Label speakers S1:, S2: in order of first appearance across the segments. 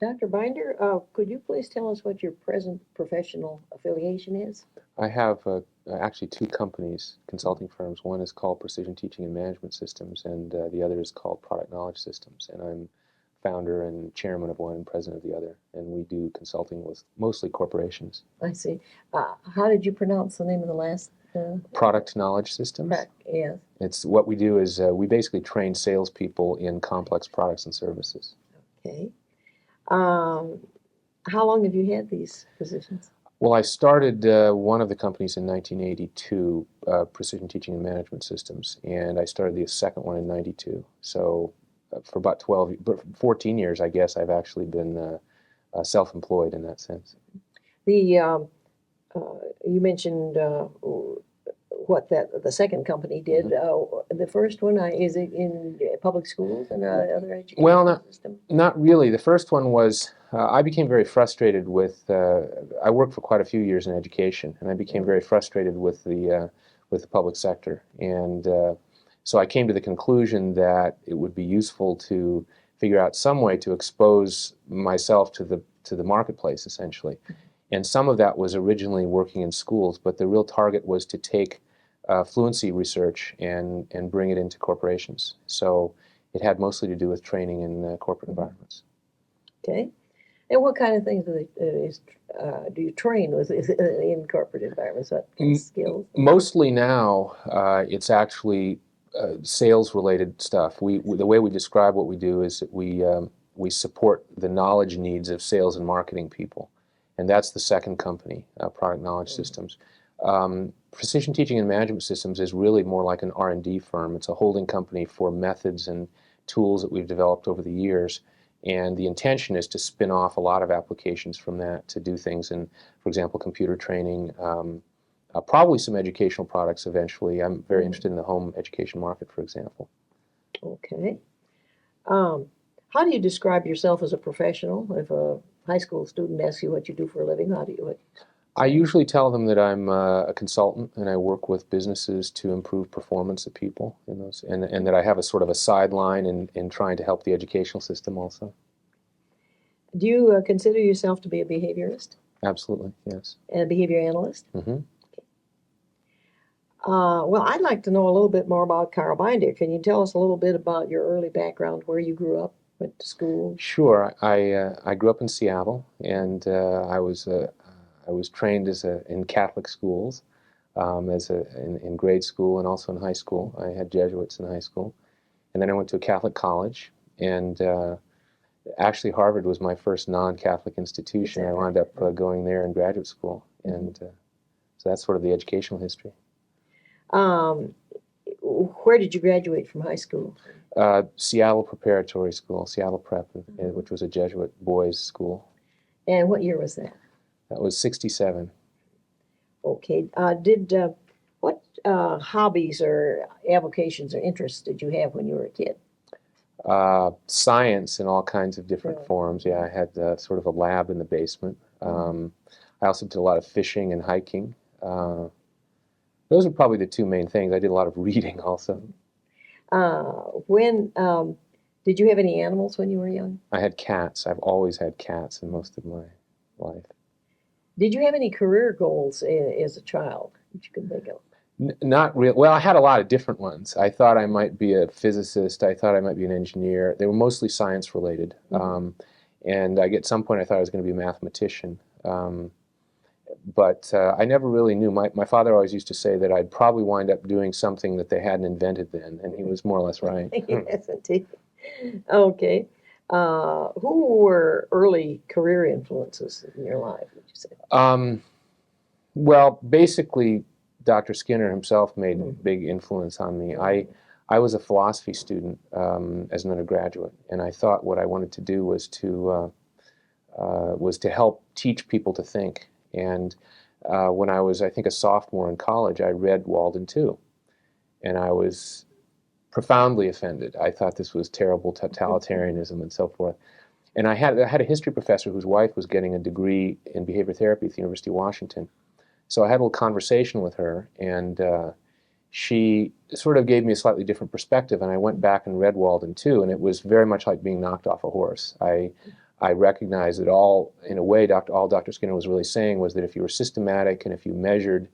S1: Dr. Binder, could you please tell us what your present professional affiliation is?
S2: I have actually two companies, consulting firms. One is called Precision Teaching and Management Systems, and the other is called Product Knowledge Systems. And I'm founder and chairman of one and president of the other. And we do consulting with mostly corporations.
S1: I see. How did you pronounce the name of the last?
S2: Product Knowledge Systems.
S1: Yes.
S2: It's what we do is we basically train salespeople in complex products and services.
S1: Okay. How long have you had these positions?
S2: Well, I started one of the companies in 1982, Precision Teaching and Management Systems, and I started the second one in 92. So for about 14 years, I guess, I've actually been self-employed in that sense.
S1: You mentioned what the second company did. The first one, is it in public schools and other education systems?
S2: Not really. The first one was, I became very frustrated with, I worked for quite a few years in education, and I became very frustrated with the public sector. And so I came to the conclusion that it would be useful to figure out some way to expose myself to the marketplace, essentially. And some of that was originally working in schools, but the real target was to take fluency research and bring it into corporations. So it had mostly to do with training in corporate environments.
S1: Okay. And what kind of things do you train with in corporate environments? What kind of skills?
S2: Mostly now, it's actually sales-related stuff. The way we describe what we do is that we support the knowledge needs of sales and marketing people. And that's the second company, Product Knowledge Systems. Precision Teaching and Management Systems is really more like an R&D firm. It's a holding company for methods and tools that we've developed over the years. And the intention is to spin off a lot of applications from that to do things in, for example, computer training, probably some educational products eventually. I'm very interested in the home education market, for example.
S1: Okay. How do you describe yourself as a professional? If a high school student asks you what you do for a living, how do you?
S2: I usually tell them that I'm a consultant and I work with businesses to improve performance of people in those, and that I have a sort of a sideline in trying to help the educational system also.
S1: Do you consider yourself to be a behaviorist?
S2: Absolutely, yes.
S1: And a behavior analyst?
S2: Mm-hmm.
S1: Okay. Well, I'd like to know a little bit more about Carl Binder. Can you tell us a little bit about your early background, where you grew up, went to school?
S2: Sure. I grew up in Seattle, and I was trained in Catholic schools, in grade school and also in high school. I had Jesuits in high school, and then I went to a Catholic college, and actually Harvard was my first non-Catholic institution. I wound up going there in graduate school, and so that's sort of the educational history.
S1: Where did you graduate from high school?
S2: Seattle Preparatory School, Seattle Prep, which was a Jesuit boys' school.
S1: And what year was that?
S2: That was 67.
S1: Okay. What hobbies or avocations or interests did you have when you were a kid?
S2: Science in all kinds of different forms. Yeah, I had sort of a lab in the basement. I also did a lot of fishing and hiking. Those are probably the two main things. I did a lot of reading also.
S1: Did you have any animals when you were young?
S2: I had cats. I've always had cats in most of my life.
S1: Did you have any career goals as a child that you could think of?
S2: Not real. Well, I had a lot of different ones. I thought I might be a physicist. I thought I might be an engineer. They were mostly science related. And at some point I thought I was going to be a mathematician. But I never really knew. My father always used to say that I'd probably wind up doing something that they hadn't invented then, and he was more or less right.
S1: Yes, indeed. Okay. Who were early career influences in your life, would you say?
S2: Well, basically, Dr. Skinner himself made a big influence on me. I was a philosophy student as an undergraduate, and I thought what I wanted to do was to help teach people to think. And when I was, I think, a sophomore in college, I read Walden too, and I was profoundly offended. I thought this was terrible totalitarianism and so forth. And I had a history professor whose wife was getting a degree in behavior therapy at the University of Washington. So I had a little conversation with her, and she sort of gave me a slightly different perspective, and I went back and read Walden too, and it was very much like being knocked off a horse. I I recognized that all, in a way, all Dr. Skinner was really saying was that if you were systematic and if you measured,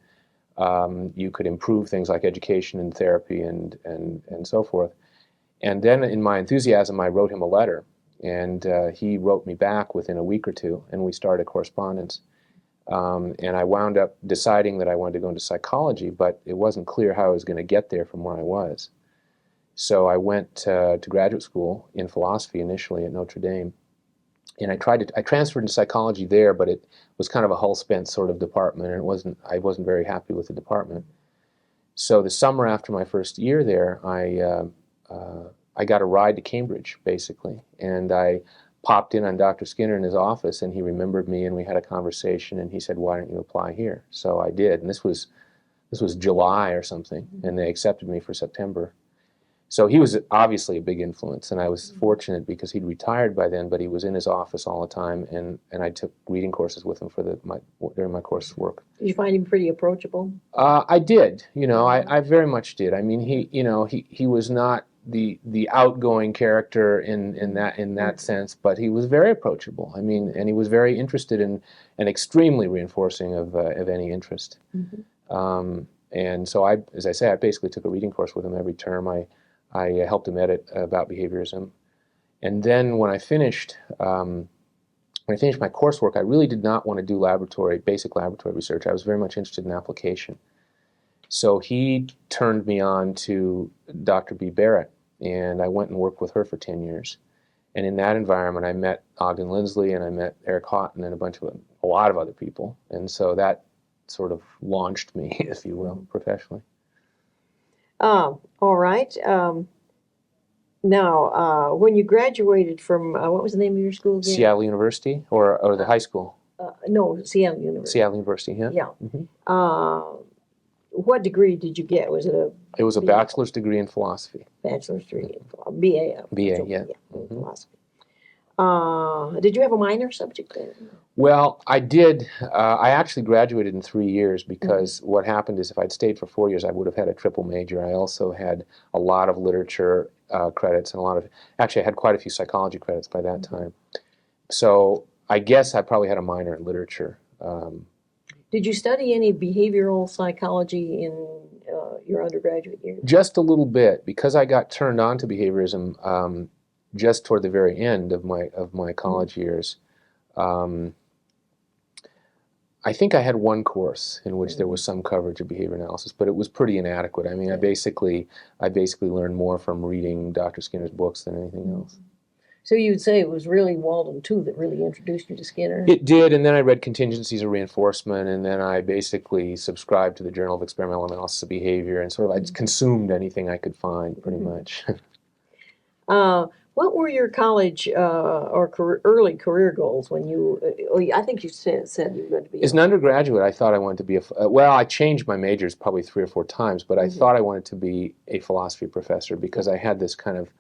S2: you could improve things like education and therapy and so forth. And then in my enthusiasm, I wrote him a letter, and he wrote me back within a week or two, and we started correspondence. And I wound up deciding that I wanted to go into psychology, but it wasn't clear how I was going to get there from where I was. So I went to graduate school in philosophy initially at Notre Dame. And I transferred into psychology there, but it was kind of a Hull Spence sort of department, and I wasn't very happy with the department. So the summer after my first year there, I got a ride to Cambridge, basically, and I popped in on Dr. Skinner in his office, and he remembered me, and we had a conversation, and he said, "Why don't you apply here?" So I did, and this was July or something, and they accepted me for September. So he was obviously a big influence, and I was fortunate because he'd retired by then, but he was in his office all the time, and I took reading courses with him during my coursework.
S1: Did you find him pretty approachable?
S2: I did. I very much did. I mean, he was not the outgoing character in that sense, but he was very approachable. I mean, and he was very interested in and extremely reinforcing of any interest. Mm-hmm. And so as I say, I basically took a reading course with him every term. I helped him edit about behaviorism, and then when I finished my coursework, I really did not want to do basic laboratory research. I was very much interested in application. So he turned me on to Dr. B. Barrett, and I went and worked with her for 10 years. And in that environment, I met Ogden Lindsley, and I met Eric Houghton, and a lot of other people. And so that sort of launched me, if you will, professionally.
S1: All right. Now, when you graduated from, what was the name of your school again?
S2: Seattle University, or the high school?
S1: No, Seattle University.
S2: Seattle University, yeah.
S1: Yeah.
S2: Mm-hmm.
S1: What degree did you get? Was it a?
S2: It was a bachelor's degree in philosophy.
S1: Bachelor's degree in BA.
S2: BA, yeah.
S1: Mm-hmm. Philosophy. Did you have a minor subject there?
S2: Well, I did. I actually graduated in 3 years because what happened is if I'd stayed for 4 years, I would have had a triple major. I also had a lot of literature credits and actually I had quite a few psychology credits by that time. So I guess I probably had a minor in literature.
S1: Did you study any behavioral psychology in your undergraduate years?
S2: Just a little bit, because I got turned on to behaviorism just toward the very end of my college years. I think I had one course in which there was some coverage of behavior analysis, but it was pretty inadequate. I mean, I basically learned more from reading Dr. Skinner's books than anything else.
S1: So you would say it was really Walden too that really introduced you to Skinner?
S2: It did, and then I read Contingencies of Reinforcement, and then I basically subscribed to the Journal of Experimental Analysis of Behavior, and sort of I consumed anything I could find, pretty much.
S1: What were your college or early career goals when you? I think you said you were going to be.
S2: As an undergraduate, I thought I wanted to be well, I changed my majors probably 3 or 4 times, but I thought I wanted to be a philosophy professor because I had this kind of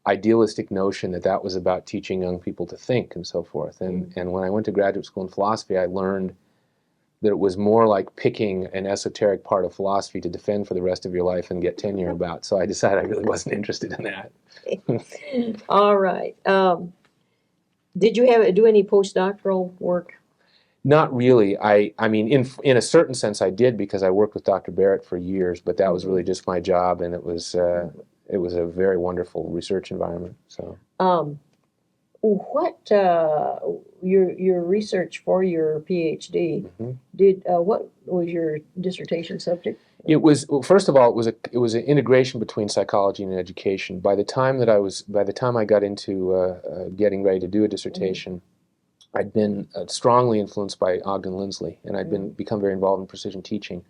S2: idealistic notion that was about teaching young people to think and so forth. And when I went to graduate school in philosophy, I learned that it was more like picking an esoteric part of philosophy to defend for the rest of your life and get tenure about. So I decided I really wasn't interested in that.
S1: All right. Did you do any postdoctoral work?
S2: Not really. I mean, in a certain sense, I did because I worked with Dr. Barrett for years, but that was really just my job, and it was a very wonderful research environment. So,
S1: what your research for your PhD what was your dissertation subject?
S2: It was, first of all, it was an integration between psychology and education. By the time I got into getting ready to do a dissertation, I'd been strongly influenced by Ogden Lindsley, and I'd become very involved in precision teaching.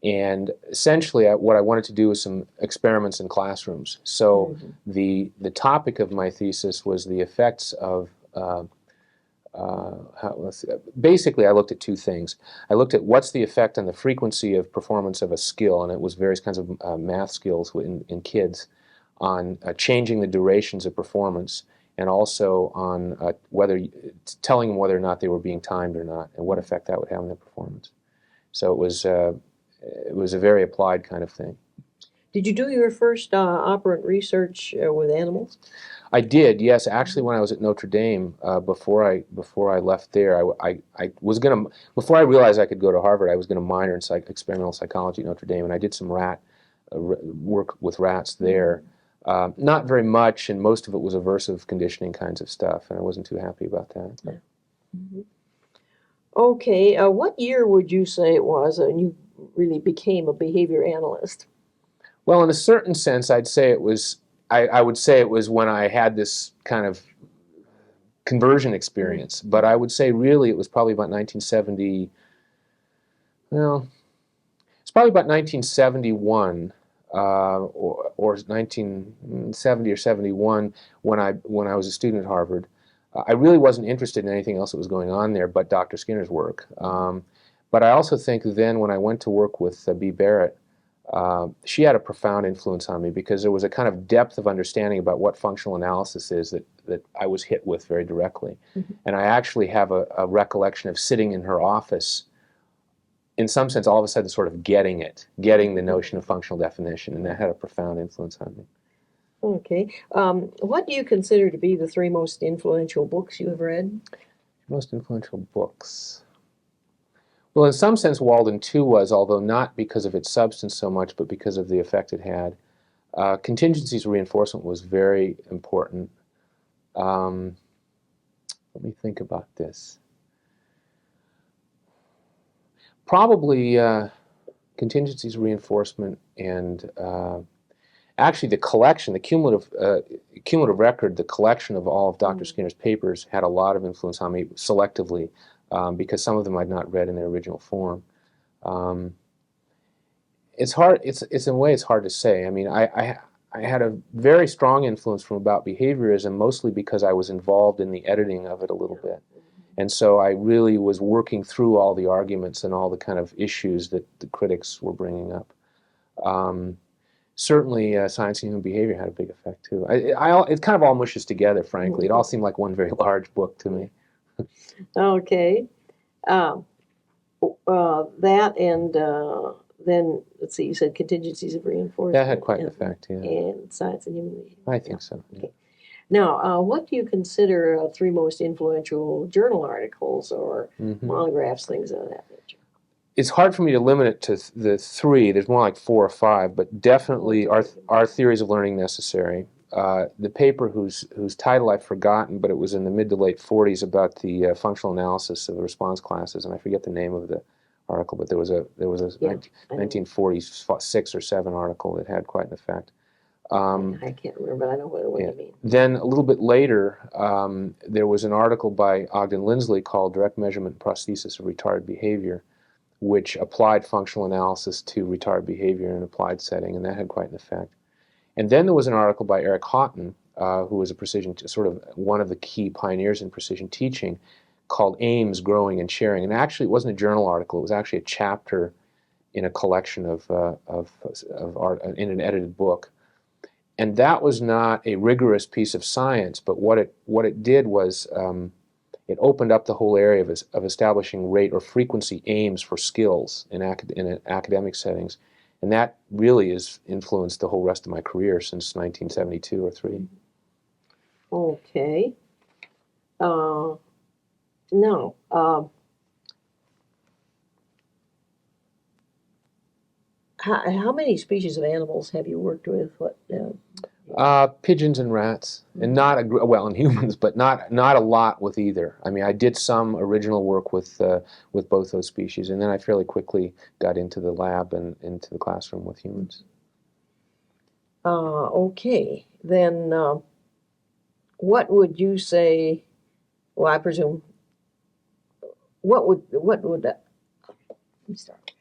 S2: And essentially, what I wanted to do was some experiments in classrooms. So the topic of my thesis was the effects of basically, I looked at 2 things. I looked at what's the effect on the frequency of performance of a skill, and it was various kinds of math skills in kids, on changing the durations of performance, and also on telling them whether or not they were being timed or not, and what effect that would have on their performance. So it was a very applied kind of thing.
S1: Did you do your first operant research with animals?
S2: I did, yes. Actually, when I was at Notre Dame, before I left there, I was gonna, before I realized I could go to Harvard, I was gonna minor in experimental psychology at Notre Dame, and I did some work with rats there. Not very much, and most of it was aversive conditioning kinds of stuff, and I wasn't too happy about that. But.
S1: Mm-hmm. Okay, what year would you say it was when you really became a behavior analyst?
S2: Well, in a certain sense, I'd say it was. I would say it was when I had this kind of conversion experience. But I would say really it was probably about 1970. Well, it's probably about 1971 or 1970 or 71 when I was a student at Harvard. I really wasn't interested in anything else that was going on there but Dr. Skinner's work. But I also think then when I went to work with Bea Barrett, she had a profound influence on me because there was a kind of depth of understanding about what functional analysis is that I was hit with very directly. Mm-hmm. And I actually have a recollection of sitting in her office, in some sense, all of a sudden sort of getting the notion of functional definition, and that had a profound influence on me.
S1: Okay. What do you consider to be the three most influential books you have read?
S2: Most influential books. Well, in some sense, Walden 2 was, although not because of its substance so much, but because of the effect it had. Contingencies reinforcement was very important. Let me think about this. Probably contingencies reinforcement and actually the collection, the cumulative record, the collection of all of Dr. Skinner's papers had a lot of influence on me selectively. Because some of them I'd not read in their original form. It's hard. It's in a way it's hard to say. I mean, I had a very strong influence from About Behaviorism, mostly because I was involved in the editing of it a little bit, and so I really was working through all the arguments and all the kind of issues that the critics were bringing up. Certainly, Science and Human Behavior had a big effect too. It kind of all mushes together, frankly. It all seemed like one very large book to me.
S1: Okay. That and then, let's see, you said Contingencies of Reinforcement.
S2: That had quite an effect, yeah.
S1: And Science and Human Behavior.
S2: I think so. Yeah.
S1: Okay. Now, what do you consider three most influential journal articles or monographs, things of that nature?
S2: It's hard for me to limit it to the three. There's more like 4 or 5, but definitely Are Theories of Learning Necessary? The paper whose title I've forgotten, but it was in the mid to late 40s about the functional analysis of the response classes, and I forget the name of the article, but there was a 1946 or 7 article that had quite an effect.
S1: I can't remember, but I know what you mean.
S2: Then a little bit later, there was an article by Ogden Lindsley called Direct Measurement and Prosthesis of Retarded Behavior, which applied functional analysis to retarded behavior in an applied setting, and that had quite an effect. And then there was an article by Eric Haughton, who was sort of one of the key pioneers in precision teaching, called Aims, Growing, and Sharing. And actually, it wasn't a journal article; it was actually a chapter in a collection of art in an edited book. And that was not a rigorous piece of science, but what it did was it opened up the whole area of establishing rate or frequency aims for skills in academic settings. And that really has influenced the whole rest of my career since 1972 or 3.
S1: Okay. Now, how many species of animals have you worked with?
S2: Pigeons and rats, and not and humans, but not a lot with either. I mean, I did some original work with both those species, and then I fairly quickly got into the lab and into the classroom with humans.
S1: Okay, then what would you say? Well, I presume. What would let me start.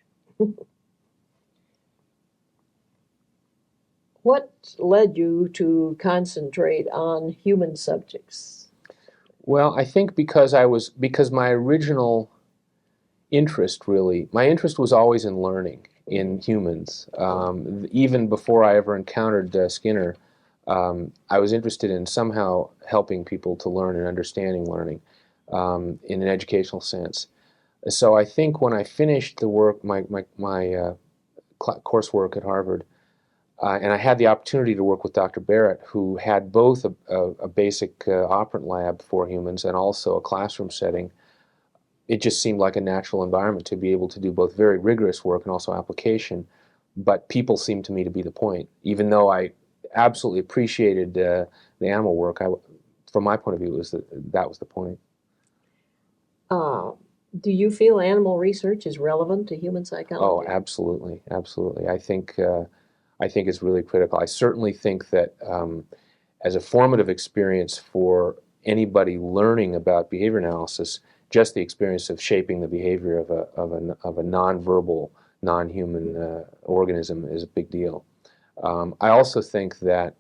S1: What led you to concentrate on human subjects?
S2: Well, I think because my original interest was always in learning in humans. Even before I ever encountered Skinner, I was interested in somehow helping people to learn and understanding learning in an educational sense. So I think when I finished the work, my coursework at Harvard, And I had the opportunity to work with Dr. Barrett, who had both a basic operant lab for humans and also a classroom setting. It just seemed like a natural environment to be able to do both very rigorous work and also application. But people seemed to me to be the point. Even though I absolutely appreciated the animal work, from my point of view, that was the point.
S1: Do you feel animal research is relevant to human psychology?
S2: Oh, absolutely, absolutely. I think it's really critical. I certainly think that as a formative experience for anybody learning about behavior analysis, just the experience of shaping the behavior of a nonverbal, non-human organism is a big deal. I also think that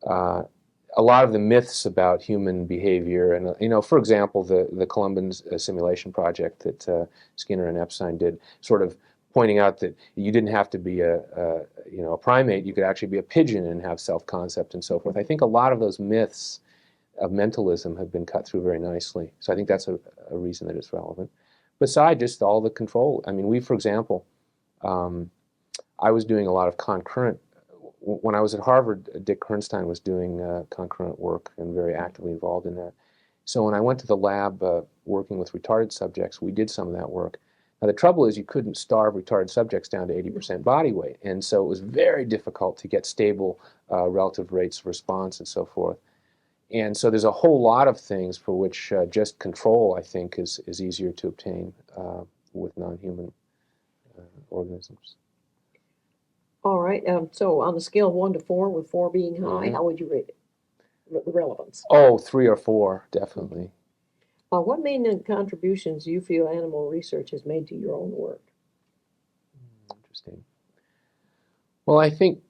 S2: a lot of the myths about human behavior, and for example, the Columban simulation project that Skinner and Epstein did, sort of pointing out that you didn't have to be a primate, you could actually be a pigeon and have self-concept and so forth. I think a lot of those myths of mentalism have been cut through very nicely. So I think that's a reason that it's relevant. Besides just all the control. I mean, for example, I was doing a lot of concurrent. When I was at Harvard, Dick Kernstein was doing concurrent work and very actively involved in that. So when I went to the lab working with retarded subjects, we did some of that work. Now the trouble is you couldn't starve retarded subjects down to 80% body weight, and so it was very difficult to get stable relative rates of response and so forth. And so there's a whole lot of things for which just control, I think, is easier to obtain with non-human organisms.
S1: All right. So on a scale of 1 to 4, with 4 being high, how would you rate it? The relevance.
S2: Oh, 3 or 4, definitely.
S1: What main contributions do you feel animal research has made to your own work?
S2: Interesting. Well, I think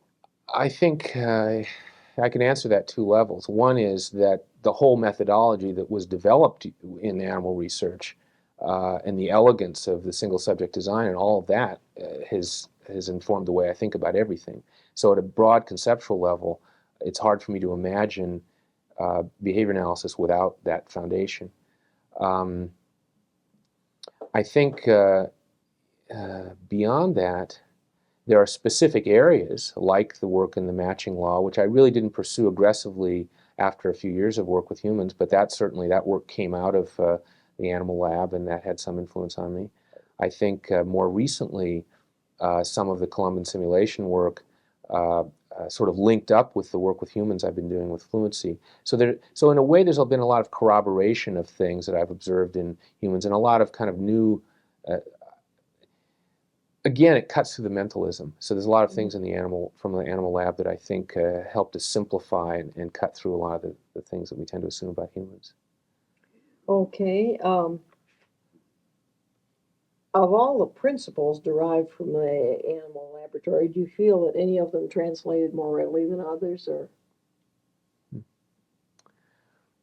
S2: I can answer that 2 levels. One is that the whole methodology that was developed in animal research and the elegance of the single subject design and all of that has informed the way I think about everything. So at a broad conceptual level, it's hard for me to imagine behavior analysis without that foundation. I think beyond that, there are specific areas, like the work in the matching law, which I really didn't pursue aggressively after a few years of work with humans, but that work came out of the animal lab, and that had some influence on me. I think more recently, some of the Columban simulation work sort of linked up with the work with humans I've been doing with fluency. So in a way, there's been a lot of corroboration of things that I've observed in humans, and a lot of kind of new. Again, it cuts through the mentalism. So there's a lot of things from the animal lab that I think help to simplify and cut through a lot of the things that we tend to assume about humans.
S1: Okay. Of all the principles derived from the animal laboratory, do you feel that any of them translated more readily than others, or?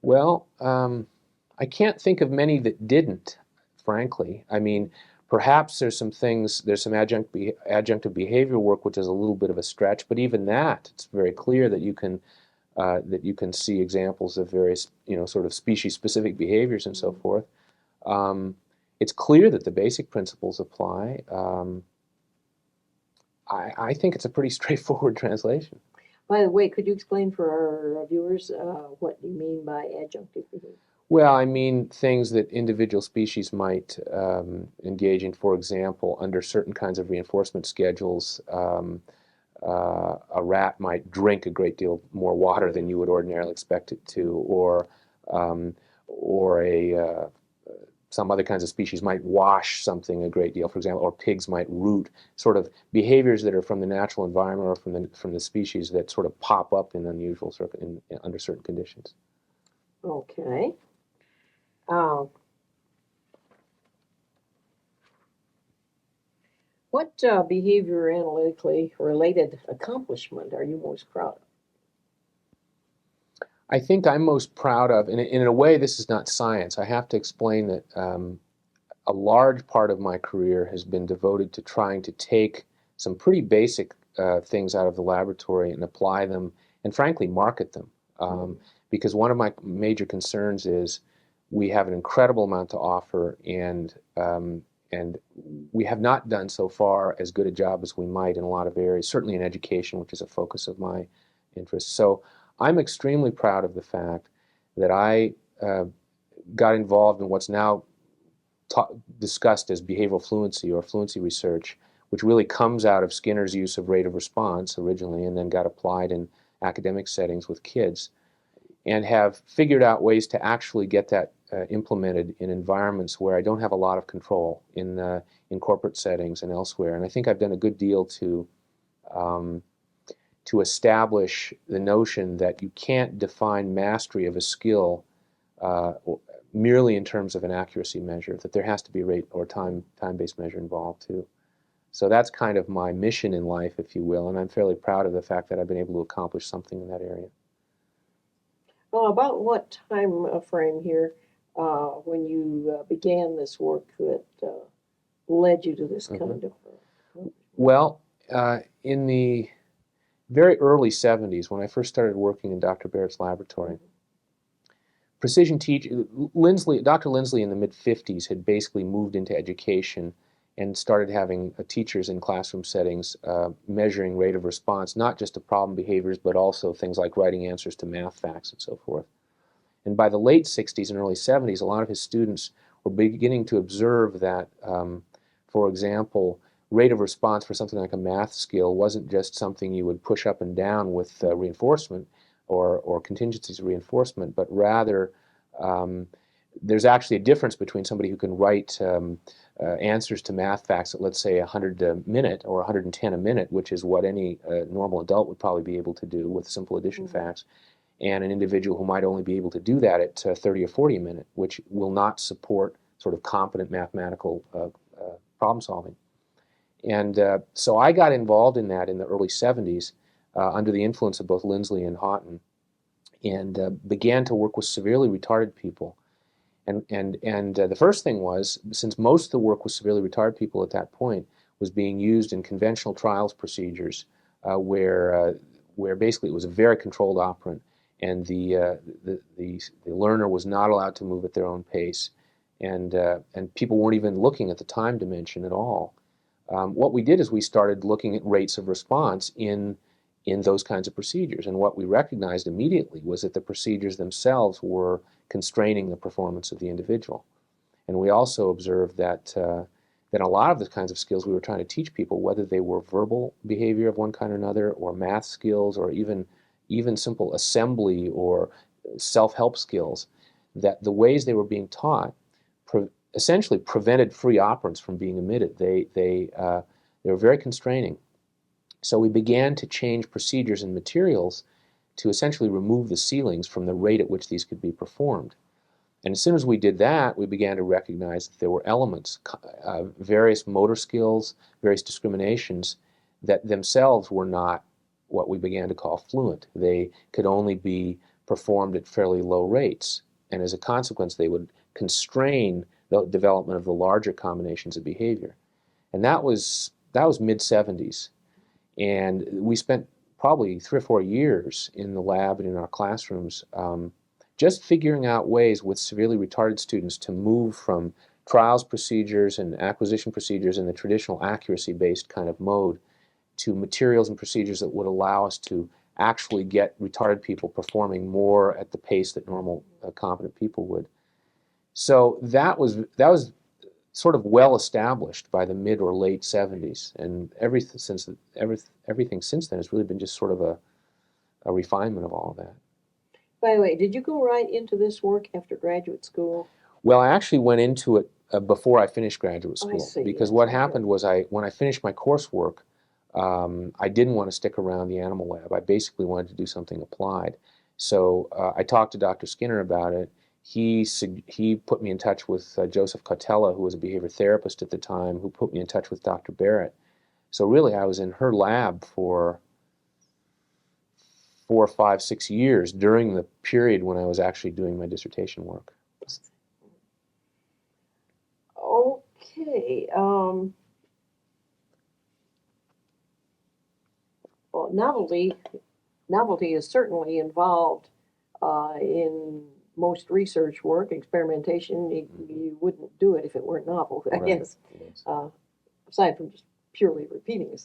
S2: Well, I can't think of many that didn't, frankly. I mean, perhaps there's some adjunctive behavior work which is a little bit of a stretch, but even that, it's very clear that you can see examples of various, sort of species-specific behaviors and so forth. It's clear that the basic principles apply. I think it's a pretty straightforward translation.
S1: By the way, could you explain for our viewers what you mean by adjunctive behavior?
S2: Well, I mean things that individual species might engage in. For example, under certain kinds of reinforcement schedules, a rat might drink a great deal more water than you would ordinarily expect it to, or some other kinds of species might wash something a great deal, for example, or pigs might root, sort of behaviors that are from the natural environment or from the species that sort of pop up in unusual under certain conditions.
S1: Okay. What behavior analytically related accomplishment are you most proud of?
S2: I think I'm most proud of, and in a way this is not science, I have to explain that a large part of my career has been devoted to trying to take some pretty basic things out of the laboratory and apply them, and frankly market them. Because one of my major concerns is we have an incredible amount to offer, and and we have not done so far as good a job as we might in a lot of areas, certainly in education, which is a focus of my interest. So I'm extremely proud of the fact that I got involved in what's now discussed as behavioral fluency or fluency research, which really comes out of Skinner's use of rate of response originally and then got applied in academic settings with kids, and have figured out ways to actually get that implemented in environments where I don't have a lot of control in corporate settings and elsewhere. And I think I've done a good deal to establish the notion that you can't define mastery of a skill merely in terms of an accuracy measure, that there has to be a rate or time-based measure involved too. So that's kind of my mission in life, if you will, and I'm fairly proud of the fact that I've been able to accomplish something in that area.
S1: Well, about what time frame here when you began this work that led you to this kind of...
S2: Well, in the very early 70s, when I first started working in Dr. Barrett's laboratory, precision teaching, Dr. Lindsley in the mid-50s had basically moved into education and started having teachers in classroom settings measuring rate of response, not just to problem behaviors, but also things like writing answers to math facts and so forth. And by the late 60s and early 70s, a lot of his students were beginning to observe that, for example, rate of response for something like a math skill wasn't just something you would push up and down with reinforcement or contingencies of reinforcement, but rather there's actually a difference between somebody who can write answers to math facts at, let's say, 100 a minute or 110 a minute, which is what any normal adult would probably be able to do with simple addition facts, and an individual who might only be able to do that at 30 or 40 a minute, which will not support sort of competent mathematical problem solving. And so I got involved in that in the early 70s under the influence of both Lindsley and Haughton, and began to work with severely retarded people. And the first thing was, since most of the work with severely retarded people at that point was being used in conventional trials procedures where basically it was a very controlled operant, and the learner was not allowed to move at their own pace, and people weren't even looking at the time dimension at all. What we did is we started looking at rates of response in those kinds of procedures, and what we recognized immediately was that the procedures themselves were constraining the performance of the individual. And we also observed that that a lot of the kinds of skills we were trying to teach people, whether they were verbal behavior of one kind or another, or math skills, or even simple assembly or self-help skills, that the ways they were being taught essentially prevented free operants from being emitted. They were very constraining. So we began to change procedures and materials to essentially remove the ceilings from the rate at which these could be performed. And as soon as we did that, we began to recognize that there were elements, various motor skills, various discriminations that themselves were not what we began to call fluent. They could only be performed at fairly low rates, and as a consequence, they would constrain the development of the larger combinations of behavior. And that was mid-70s. And we spent probably 3 or 4 years in the lab and in our classrooms just figuring out ways with severely retarded students to move from trials procedures and acquisition procedures in the traditional accuracy-based kind of mode to materials and procedures that would allow us to actually get retarded people performing more at the pace that normal competent people would. So that was sort of well established by the mid or late 70s, and everything since then has really been just sort of a refinement of all of that.
S1: By the way, did you go right into this work after graduate school?
S2: Well, I actually went into it before I finished graduate school,
S1: I see.
S2: because what happened was when I finished my coursework, I didn't want to stick around the animal lab. I basically wanted to do something applied. So I talked to Dr. Skinner about it. He put me in touch with Joseph Cautela, who was a behavior therapist at the time, who put me in touch with Dr. Barrett. So really, I was in her lab for 4, 5, 6 years during the period when I was actually doing my dissertation work.
S1: Okay. Well, novelty is certainly involved in most research work, experimentation, you wouldn't do it if it weren't novel, I
S2: Right.
S1: guess,
S2: Yes.
S1: aside from just purely repeating a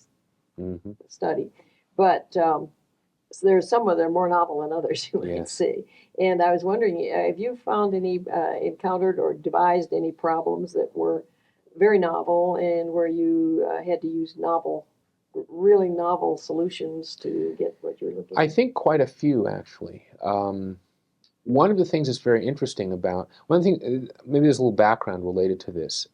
S2: Mm-hmm.
S1: study. But so there's some that are more novel than others, you might
S2: Yes.
S1: say. And I was wondering, have you found any, encountered or devised any problems that were very novel and where you had to use really novel solutions to get what you're looking
S2: I
S1: at?
S2: think quite a few, actually. One of the things that's very interesting about one thing, maybe there's a little background related to this.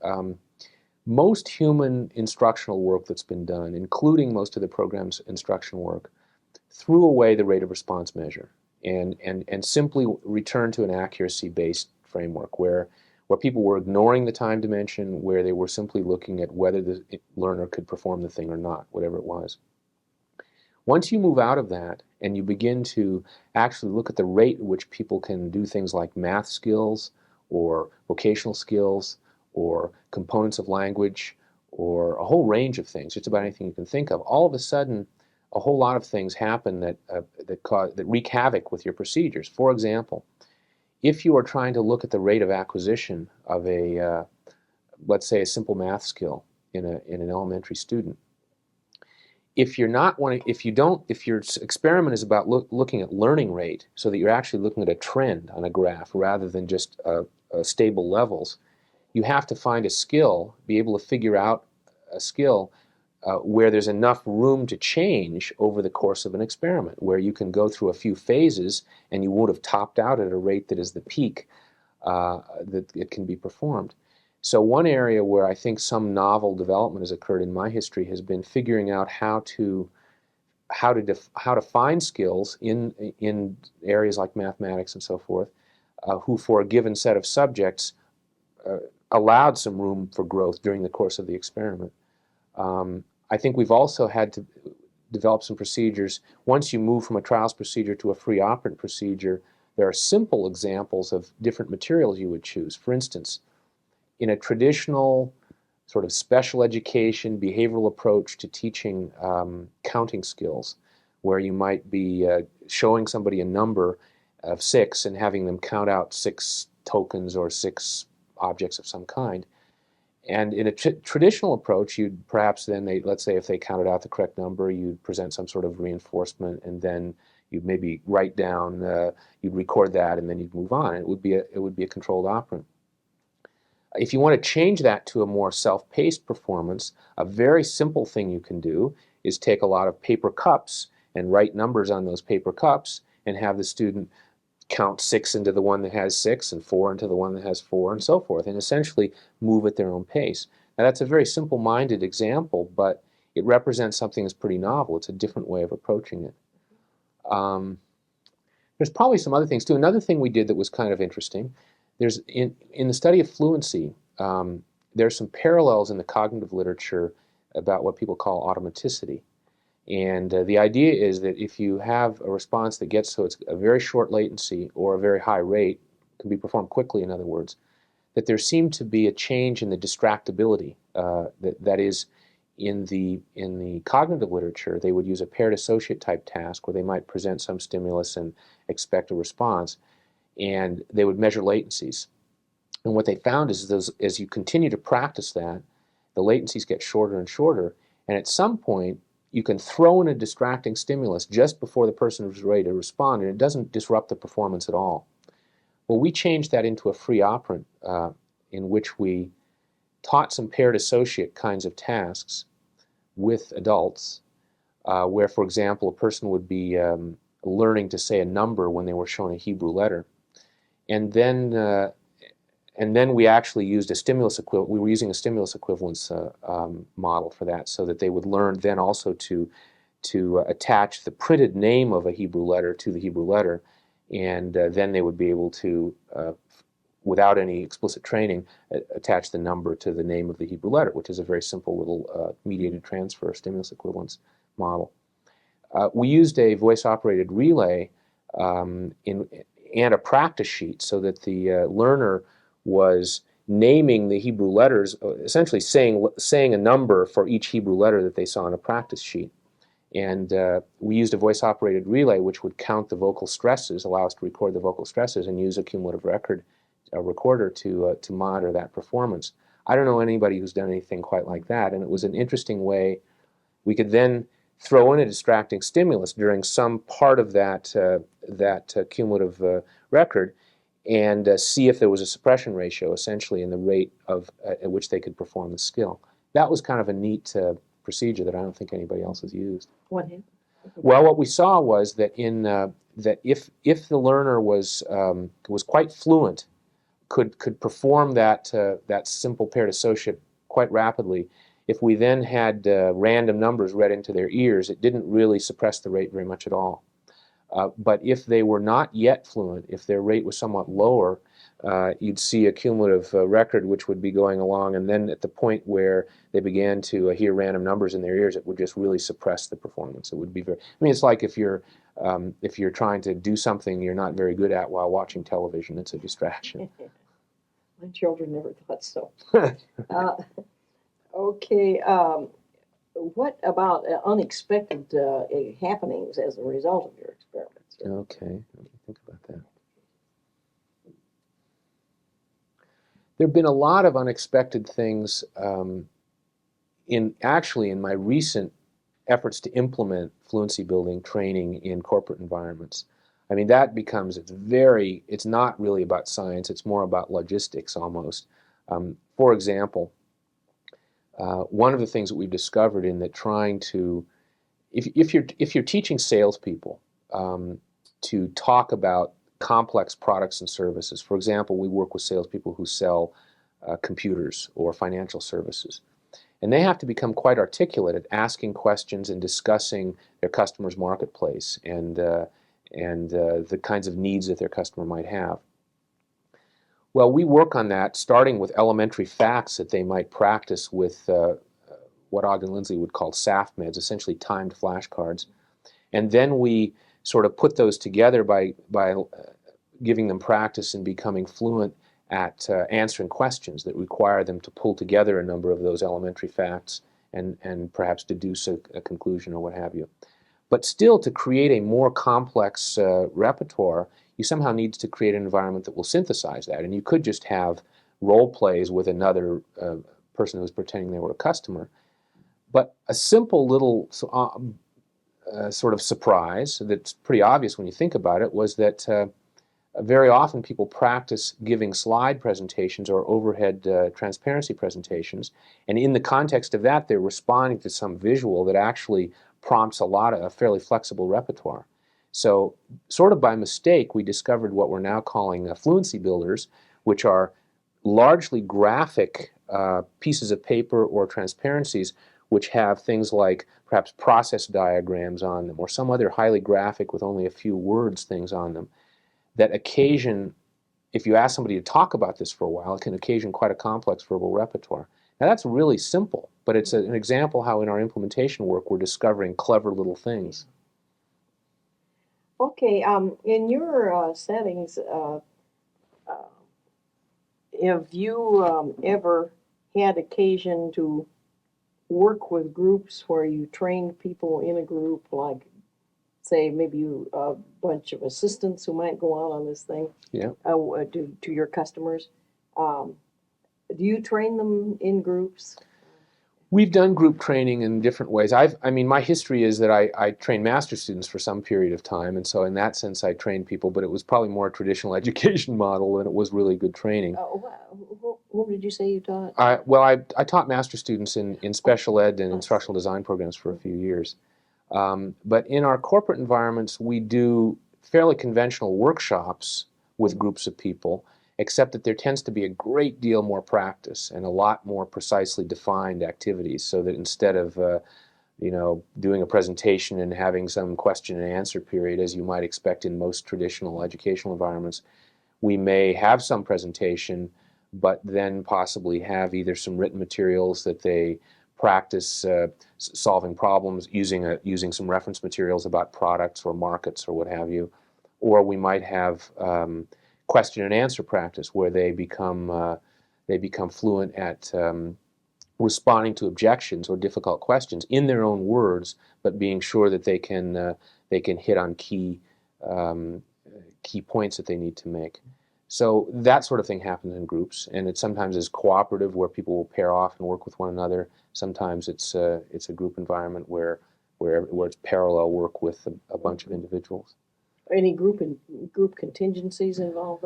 S2: Most human instructional work that's been done, including most of the program's instruction work, threw away the rate of response measure and simply returned to an accuracy-based framework where people were ignoring the time dimension, where they were simply looking at whether the learner could perform the thing or not, whatever it was. Once you move out of that and you begin to actually look at the rate at which people can do things like math skills or vocational skills or components of language or a whole range of things, just about anything you can think of, all of a sudden a whole lot of things happen that wreak havoc with your procedures. For example, if you are trying to look at the rate of acquisition of let's say, a simple math skill in an elementary student, if your experiment is about looking at learning rate, so that you're actually looking at a trend on a graph rather than just stable levels, you have to find a skill, be able to figure out a skill where there's enough room to change over the course of an experiment, where you can go through a few phases and you won't have topped out at a rate that is the peak that it can be performed. So one area where I think some novel development has occurred in my history has been figuring out how to find skills in areas like mathematics and so forth, who for a given set of subjects allowed some room for growth during the course of the experiment. I think we've also had to develop some procedures. Once you move from a trials procedure to a free operant procedure, there are simple examples of different materials you would choose. For instance, in a traditional sort of special education behavioral approach to teaching counting skills, where you might be showing somebody a number of 6 and having them count out 6 tokens or 6 objects of some kind. And in a traditional approach, you'd perhaps then, let's say if they counted out the correct number, you'd present some sort of reinforcement, and then you'd maybe write down, you'd record that, and then you'd move on. It would be a controlled operant. If you want to change that to a more self-paced performance, a very simple thing you can do is take a lot of paper cups and write numbers on those paper cups and have the student count 6 into the one that has 6 and 4 into the one that has 4 and so forth, and essentially move at their own pace. Now that's a very simple-minded example, but it represents something that's pretty novel. It's a different way of approaching it. There's probably some other things too. Another thing we did that was kind of interesting, there's in the study of fluency, there's some parallels in the cognitive literature about what people call automaticity. And the idea is that if you have a response that gets so it's a very short latency or a very high rate, can be performed quickly, in other words, that there seemed to be a change in the distractibility. That is, in the cognitive literature, they would use a paired associate type task where they might present some stimulus and expect a response, and they would measure latencies. And what they found is as you continue to practice that, the latencies get shorter and shorter, and at some point, you can throw in a distracting stimulus just before the person is ready to respond, and it doesn't disrupt the performance at all. Well, we changed that into a free operant in which we taught some paired associate kinds of tasks with adults, where, for example, a person would be learning to say a number when they were shown a Hebrew letter. And then we actually used a stimulus equivalent. We were using a stimulus equivalence model for that, so that they would learn then also to attach the printed name of a Hebrew letter to the Hebrew letter, and then they would be able to, without any explicit training, attach the number to the name of the Hebrew letter, which is a very simple little mediated transfer stimulus equivalence model. We used a voice-operated relay and a practice sheet so that the learner was naming the Hebrew letters, essentially saying a number for each Hebrew letter that they saw in a practice sheet. And we used a voice-operated relay which would count the vocal stresses, allow us to record the vocal stresses, and use a cumulative record recorder to monitor that performance. I don't know anybody who's done anything quite like that, and it was an interesting way. We could then throw in a distracting stimulus during some part of that cumulative record and see if there was a suppression ratio, essentially, in the rate at which they could perform the skill. That was kind of a neat procedure that I don't think anybody else has used.
S1: What happened?
S2: Well, what we saw was that if the learner was quite fluent, could perform that simple paired associate quite rapidly, if we then had random numbers read into their ears, it didn't really suppress the rate very much at all. But if they were not yet fluent, if their rate was somewhat lower, you'd see a cumulative record which would be going along, and then at the point where they began to hear random numbers in their ears, it would just really suppress the performance. It would be very, I mean, it's like if you're trying to do something you're not very good at while watching television, it's a distraction.
S1: My children never thought so. Okay, what about unexpected happenings as a result of your experiments?
S2: Okay, let me think about that. There have been a lot of unexpected things in my recent efforts to implement fluency building training in corporate environments. I mean, that becomes, it's not really about science, it's more about logistics almost. For example, one of the things that we've discovered in that trying to, if you're teaching salespeople to talk about complex products and services, for example, we work with salespeople who sell computers or financial services, and they have to become quite articulate at asking questions and discussing their customer's marketplace and the kinds of needs that their customer might have. Well, we work on that starting with elementary facts that they might practice with what Ogden Lindsley would call SAFMEDs, essentially timed flashcards. And then we sort of put those together by giving them practice and becoming fluent at answering questions that require them to pull together a number of those elementary facts and perhaps deduce a conclusion or what have you. But still, to create a more complex repertoire, you somehow need to create an environment that will synthesize that. And you could just have role plays with another person who's pretending they were a customer. But a simple little sort of surprise that's pretty obvious when you think about it was that very often people practice giving slide presentations or overhead transparency presentations. And in the context of that, they're responding to some visual that actually prompts a fairly flexible repertoire. So sort of by mistake, we discovered what we're now calling fluency builders, which are largely graphic pieces of paper or transparencies which have things like perhaps process diagrams on them or some other highly graphic with only a few words things on them that occasion, if you ask somebody to talk about this for a while, it can occasion quite a complex verbal repertoire. Now that's really simple, but it's an example how in our implementation work we're discovering clever little things.
S1: Okay, in your settings, have you ever had occasion to work with groups where you trained people in a group, like, say, maybe a bunch of assistants who might go out on this thing,
S2: yeah,
S1: to your customers? Do you train them in groups?
S2: We've done group training in different ways. I mean, my history is that I trained master's students for some period of time, and so in that sense I trained people, but it was probably more a traditional education model than it was really good training.
S1: Who did you say you taught?
S2: I taught master's students in special ed and instructional design programs for a few years. But in our corporate environments, we do fairly conventional workshops with groups of people, except that there tends to be a great deal more practice and a lot more precisely defined activities, so that instead of doing a presentation and having some question and answer period as you might expect in most traditional educational environments, we may have some presentation but then possibly have either some written materials that they practice solving problems using some reference materials about products or markets or what have you, or we might have question and answer practice where they become fluent at responding to objections or difficult questions in their own words, but being sure that they can hit on key points that they need to make. So that sort of thing happens in groups, and it sometimes is cooperative, where people will pair off and work with one another. Sometimes it's a group environment where it's parallel work with a bunch of individuals.
S1: Any group contingencies involved?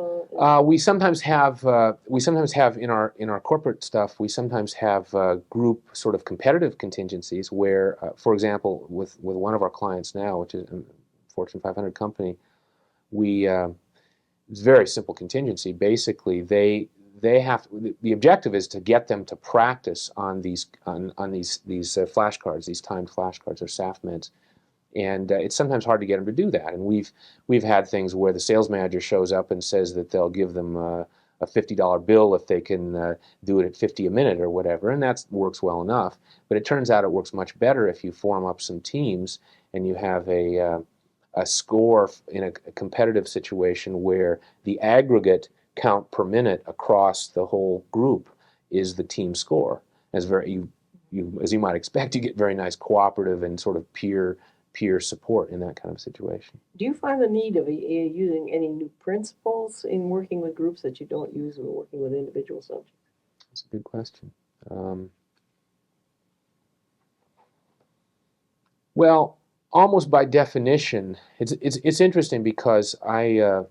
S2: We sometimes have in our corporate stuff. We sometimes have group sort of competitive contingencies where, for example, with one of our clients now, which is a Fortune 500 company, it's a very simple contingency. Basically, the objective is to get them to practice on these flashcards, these timed flashcards or SAFMEDs. And it's sometimes hard to get them to do that. And we've had things where the sales manager shows up and says that they'll give them a $50 bill if they can do it at 50 a minute or whatever, and that works well enough. But it turns out it works much better if you form up some teams and you have a score in a competitive situation where the aggregate count per minute across the whole group is the team score. As you might expect, you get very nice cooperative and sort of peer support in that kind of situation.
S1: Do you find the need of using any new principles in working with groups that you don't use when working with individual subjects?
S2: That's a good question. Well, almost by definition, it's interesting because I've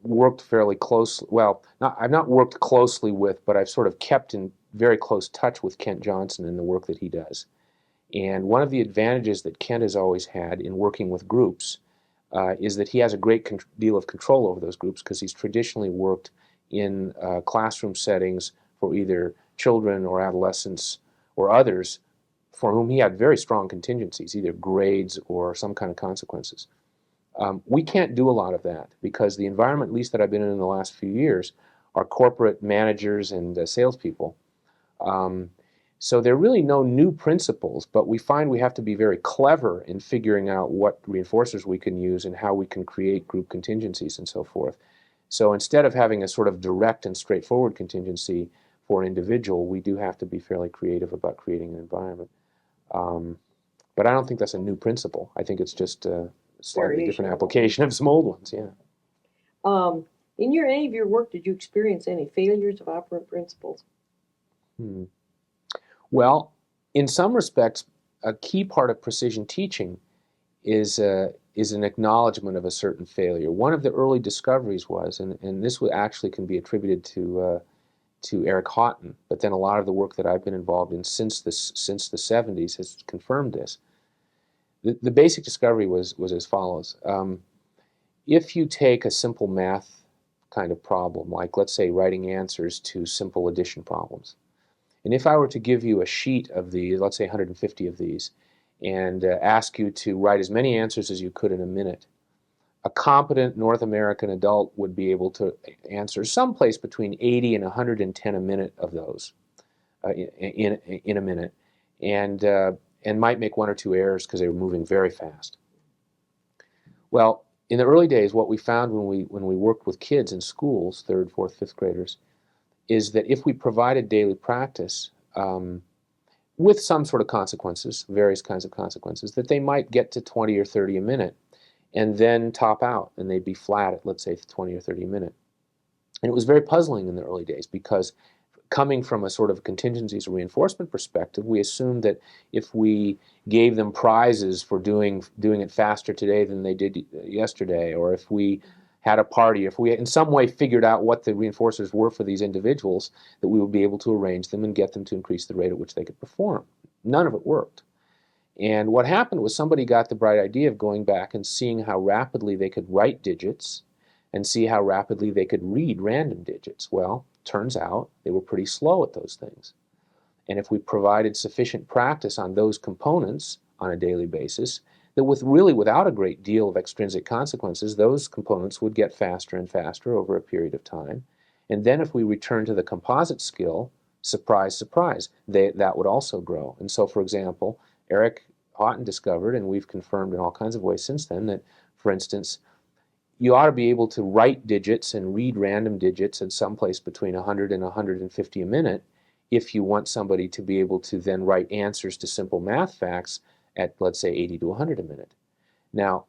S2: worked fairly closely. Well, I've not worked closely with, but I've sort of kept in very close touch with Kent Johnson and the work that he does. And one of the advantages that Kent has always had in working with groups is that he has a great deal of control over those groups, because he's traditionally worked in classroom settings for either children or adolescents or others for whom he had very strong contingencies, either grades or some kind of consequences. We can't do a lot of that because the environment, at least that I've been in the last few years, are corporate managers and salespeople. So there are really no new principles, but we find we have to be very clever in figuring out what reinforcers we can use and how we can create group contingencies and so forth. So instead of having a sort of direct and straightforward contingency for an individual, we do have to be fairly creative about creating an environment. But I don't think that's a new principle. I think it's just a slightly different application of some old ones, yeah.
S1: In any of your work, did you experience any failures of operant principles?
S2: Well, in some respects, a key part of precision teaching is an acknowledgement of a certain failure. One of the early discoveries was, and this actually can be attributed to Eric Haughton, but then a lot of the work that I've been involved in since the 70s has confirmed this. The basic discovery was as follows. If you take a simple math kind of problem, like let's say writing answers to simple addition problems, and if I were to give you a sheet of these, let's say 150 of these, and ask you to write as many answers as you could in a minute, a competent North American adult would be able to answer someplace between 80 and 110 a minute of those in a minute, and might make one or two errors because they were moving very fast. Well, in the early days, what we found when we worked with kids in schools, 3rd, 4th, 5th graders, is that if we provided daily practice with some sort of consequences, various kinds of consequences, that they might get to 20 or 30 a minute and then top out, and they'd be flat at, let's say, 20 or 30 a minute. And it was very puzzling in the early days because coming from a sort of contingencies reinforcement perspective, we assumed that if we gave them prizes for doing it faster today than they did yesterday, or if we had a party, if we in some way figured out what the reinforcers were for these individuals, that we would be able to arrange them and get them to increase the rate at which they could perform. None of it worked. And what happened was somebody got the bright idea of going back and seeing how rapidly they could write digits and see how rapidly they could read random digits. Well, turns out they were pretty slow at those things. And if we provided sufficient practice on those components on a daily basis, that without a great deal of extrinsic consequences, those components would get faster and faster over a period of time. And then if we return to the composite skill, surprise, surprise, that would also grow. And so, for example, Eric Haughton discovered, and we've confirmed in all kinds of ways since then, that, for instance, you ought to be able to write digits and read random digits at some place between 100 and 150 a minute if you want somebody to be able to then write answers to simple math facts at, let's say, 80 to 100 a minute. Now,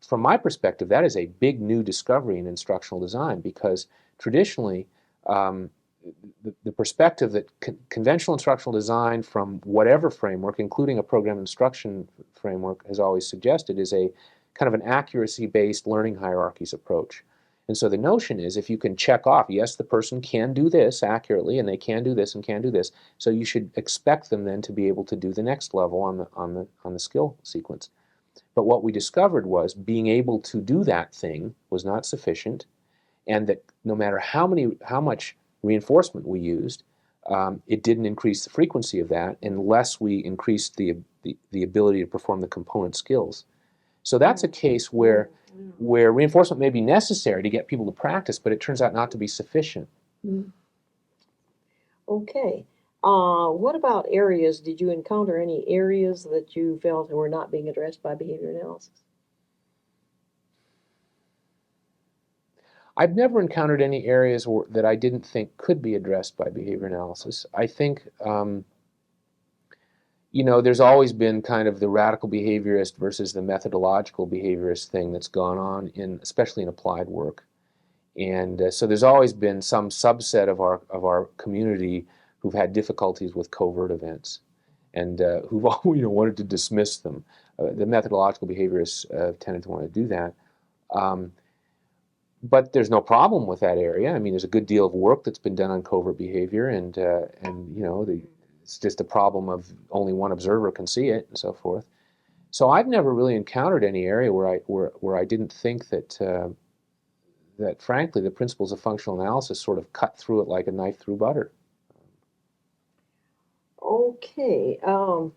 S2: from my perspective, that is a big new discovery in instructional design, because traditionally, the perspective that conventional instructional design from whatever framework, including a program instruction framework, has always suggested is a kind of an accuracy-based learning hierarchies approach. And so the notion is, if you can check off, yes, the person can do this accurately, and they can do this and can do this, so you should expect them then to be able to do the next level on the skill sequence. But what we discovered was being able to do that thing was not sufficient, and that no matter how much reinforcement we used, it didn't increase the frequency of that unless we increased the ability to perform the component skills. So that's a case where reinforcement may be necessary to get people to practice, but it turns out not to be sufficient.
S1: Okay. What about areas? Did you encounter any areas that you felt were not being addressed by behavior analysis?
S2: I've never encountered any areas that I didn't think could be addressed by behavior analysis. I think, you know, there's always been kind of the radical behaviorist versus the methodological behaviorist thing that's gone on, especially in applied work. And so there's always been some subset of our community who've had difficulties with covert events, and who've wanted to dismiss them. The methodological behaviorists tended to want to do that. But there's no problem with that area. I mean, there's a good deal of work that's been done on covert behavior, and you know, it's just a problem of only one observer can see it, and so forth. So I've never really encountered any area where I didn't think that that frankly the principles of functional analysis sort of cut through it like a knife through butter.
S1: Okay. Have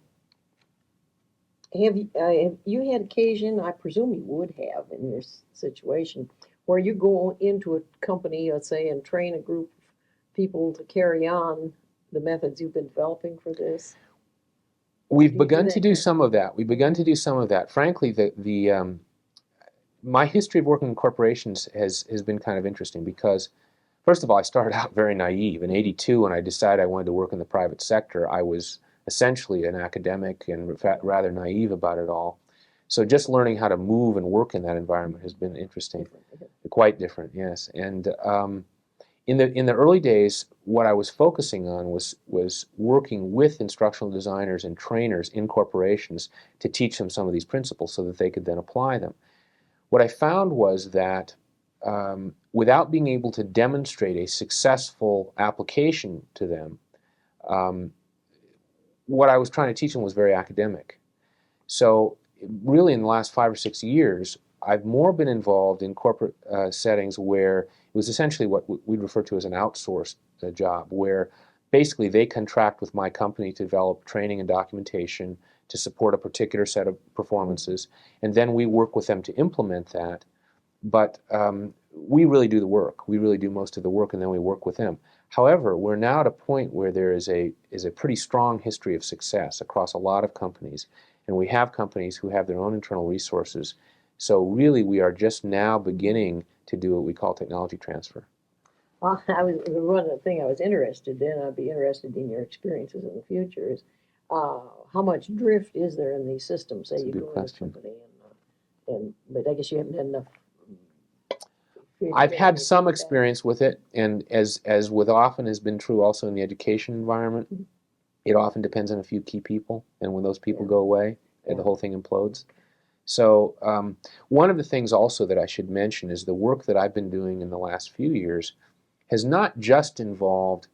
S1: you had occasion, I presume you would have in your situation, where you go into a company, let's say, and train a group of people to carry on the methods you've been developing for this?
S2: We've begun to do some of that. We've begun to do some of that. Frankly, my history of working in corporations has been kind of interesting, because first of all, I started out very naive. In '82, when I decided I wanted to work in the private sector, I was essentially an academic and rather naive about it all. So just learning how to move and work in that environment has been interesting. Quite different, yes. And in the early days, what I was focusing on was working with instructional designers and trainers in corporations to teach them some of these principles so that they could then apply them. What I found was that without being able to demonstrate a successful application to them, what I was trying to teach them was very academic. So really in the last 5 or 6 years, I've more been involved in corporate settings where it was essentially what we'd refer to as an outsourced job, where basically they contract with my company to develop training and documentation to support a particular set of performances, and then we work with them to implement that. But we really do the work. We really do most of the work, and then we work with them. However, we're now at a point where there is a pretty strong history of success across a lot of companies, and we have companies who have their own internal resources. So really, we are just now beginning to do what we call technology transfer.
S1: Well, one of the things I was interested in, I'd be interested in your experiences in the future, is how much drift is there in these systems? Say you go in a company, but I guess you haven't had enough.
S2: I've had some experience with it, and as with often has been true also in the education environment, it often depends on a few key people, and when those people go away, the whole thing implodes. So one of the things also that I should mention is the work that I've been doing in the last few years has not just involved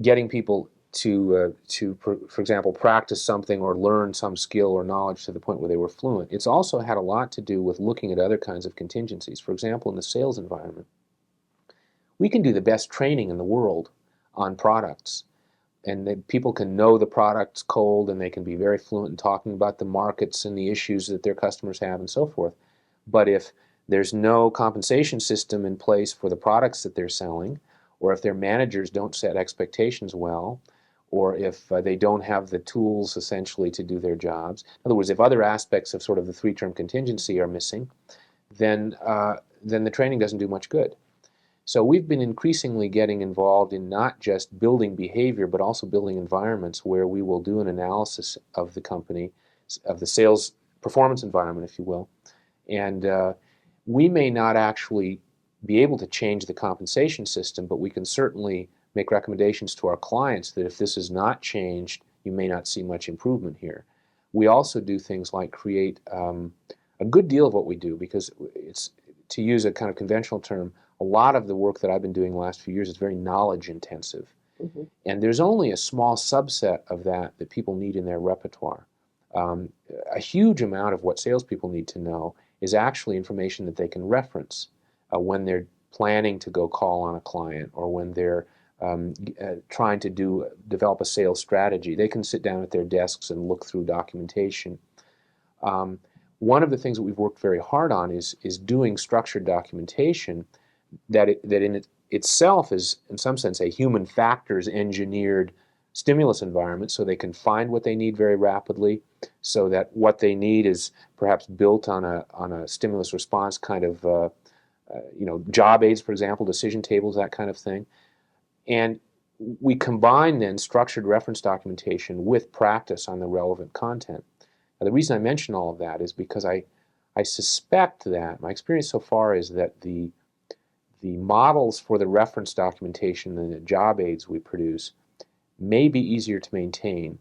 S2: getting people to for example, practice something or learn some skill or knowledge to the point where they were fluent. It's also had a lot to do with looking at other kinds of contingencies. For example, in the sales environment, we can do the best training in the world on products, and people can know the products cold, and they can be very fluent in talking about the markets and the issues that their customers have and so forth. But if there's no compensation system in place for the products that they're selling, or if their managers don't set expectations well, or if they don't have the tools essentially to do their jobs, in other words, if other aspects of sort of the three-term contingency are missing, then the training doesn't do much good. So we've been increasingly getting involved in not just building behavior, but also building environments where we will do an analysis of the company, of the sales performance environment, if you will. And we may not actually be able to change the compensation system, but we can certainly make recommendations to our clients that if this is not changed, you may not see much improvement here. We also do things like create a good deal of what we do, because it's, to use a kind of conventional term, a lot of the work that I've been doing the last few years is very knowledge intensive. Mm-hmm. And there's only a small subset of that that people need in their repertoire. A huge amount of what salespeople need to know is actually information that they can reference when they're planning to go call on a client, or when they're trying to develop a sales strategy. They can sit down at their desks and look through documentation. One of the things that we've worked very hard on is doing structured documentation that in itself is, in some sense, a human factors engineered stimulus environment, so they can find what they need very rapidly, so that what they need is perhaps built on a stimulus response kind of job aids, for example, decision tables, that kind of thing. And we combine then structured reference documentation with practice on the relevant content. Now, the reason I mention all of that is because I suspect that my experience so far is that the models for the reference documentation and the job aids we produce may be easier to maintain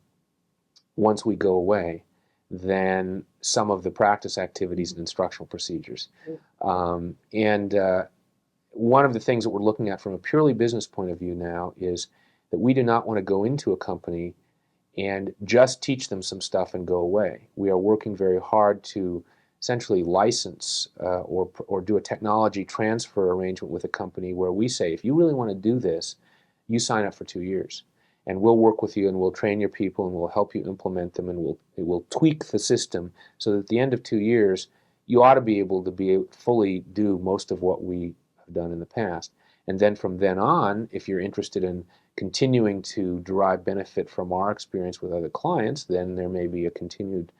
S2: once we go away than some of the practice activities and instructional procedures. One of the things that we're looking at from a purely business point of view now is that we do not want to go into a company and just teach them some stuff and go away. We are working very hard to essentially license or do a technology transfer arrangement with a company where we say, if you really want to do this, you sign up for 2 years. And we'll work with you, and we'll train your people, and we'll help you implement them, and we'll tweak the system so that at the end of 2 years, you ought to be able to fully do most of what we have done in the past. And then from then on, if you're interested in continuing to derive benefit from our experience with other clients, then there may be a continued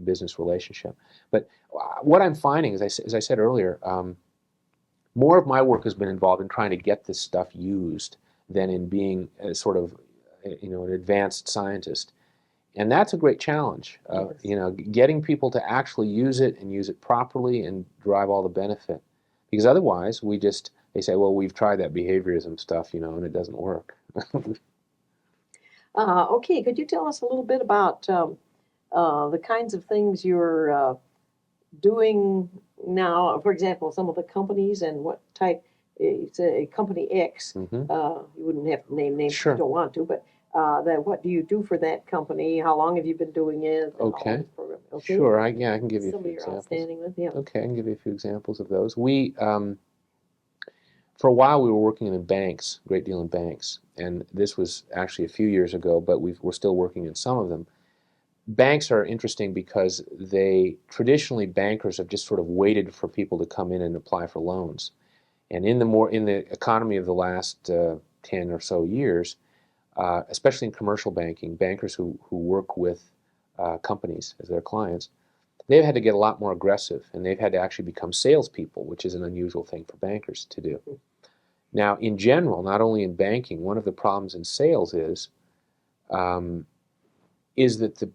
S2: business relationship. But what I'm finding, as I said earlier, more of my work has been involved in trying to get this stuff used than in being sort of an advanced scientist. And that's a great challenge, yes. Getting people to actually use it and use it properly and derive all the benefit. Because otherwise, they say, well, we've tried that behaviorism stuff, and it doesn't work.
S1: Okay, could you tell us a little bit about the kinds of things you're doing now? For example, some of the companies and what type. It's a company X. Mm-hmm. You wouldn't have to name names if you don't want to, but what do you do for that company? How long have you been doing it?
S2: Okay. Sure. I can give you a few examples.
S1: Outstanding with, yeah.
S2: Okay, I can give you a few examples of those. We, for a while, we were working in banks, a great deal in banks, and this was actually a few years ago, but we're still working in some of them. Banks are interesting because traditionally bankers have just sort of waited for people to come in and apply for loans. And in the economy of the last 10 or so years, especially in commercial banking, bankers who work with companies as their clients, they've had to get a lot more aggressive, and they've had to actually become salespeople, which is an unusual thing for bankers to do. Now, in general, not only in banking, one of the problems in sales is that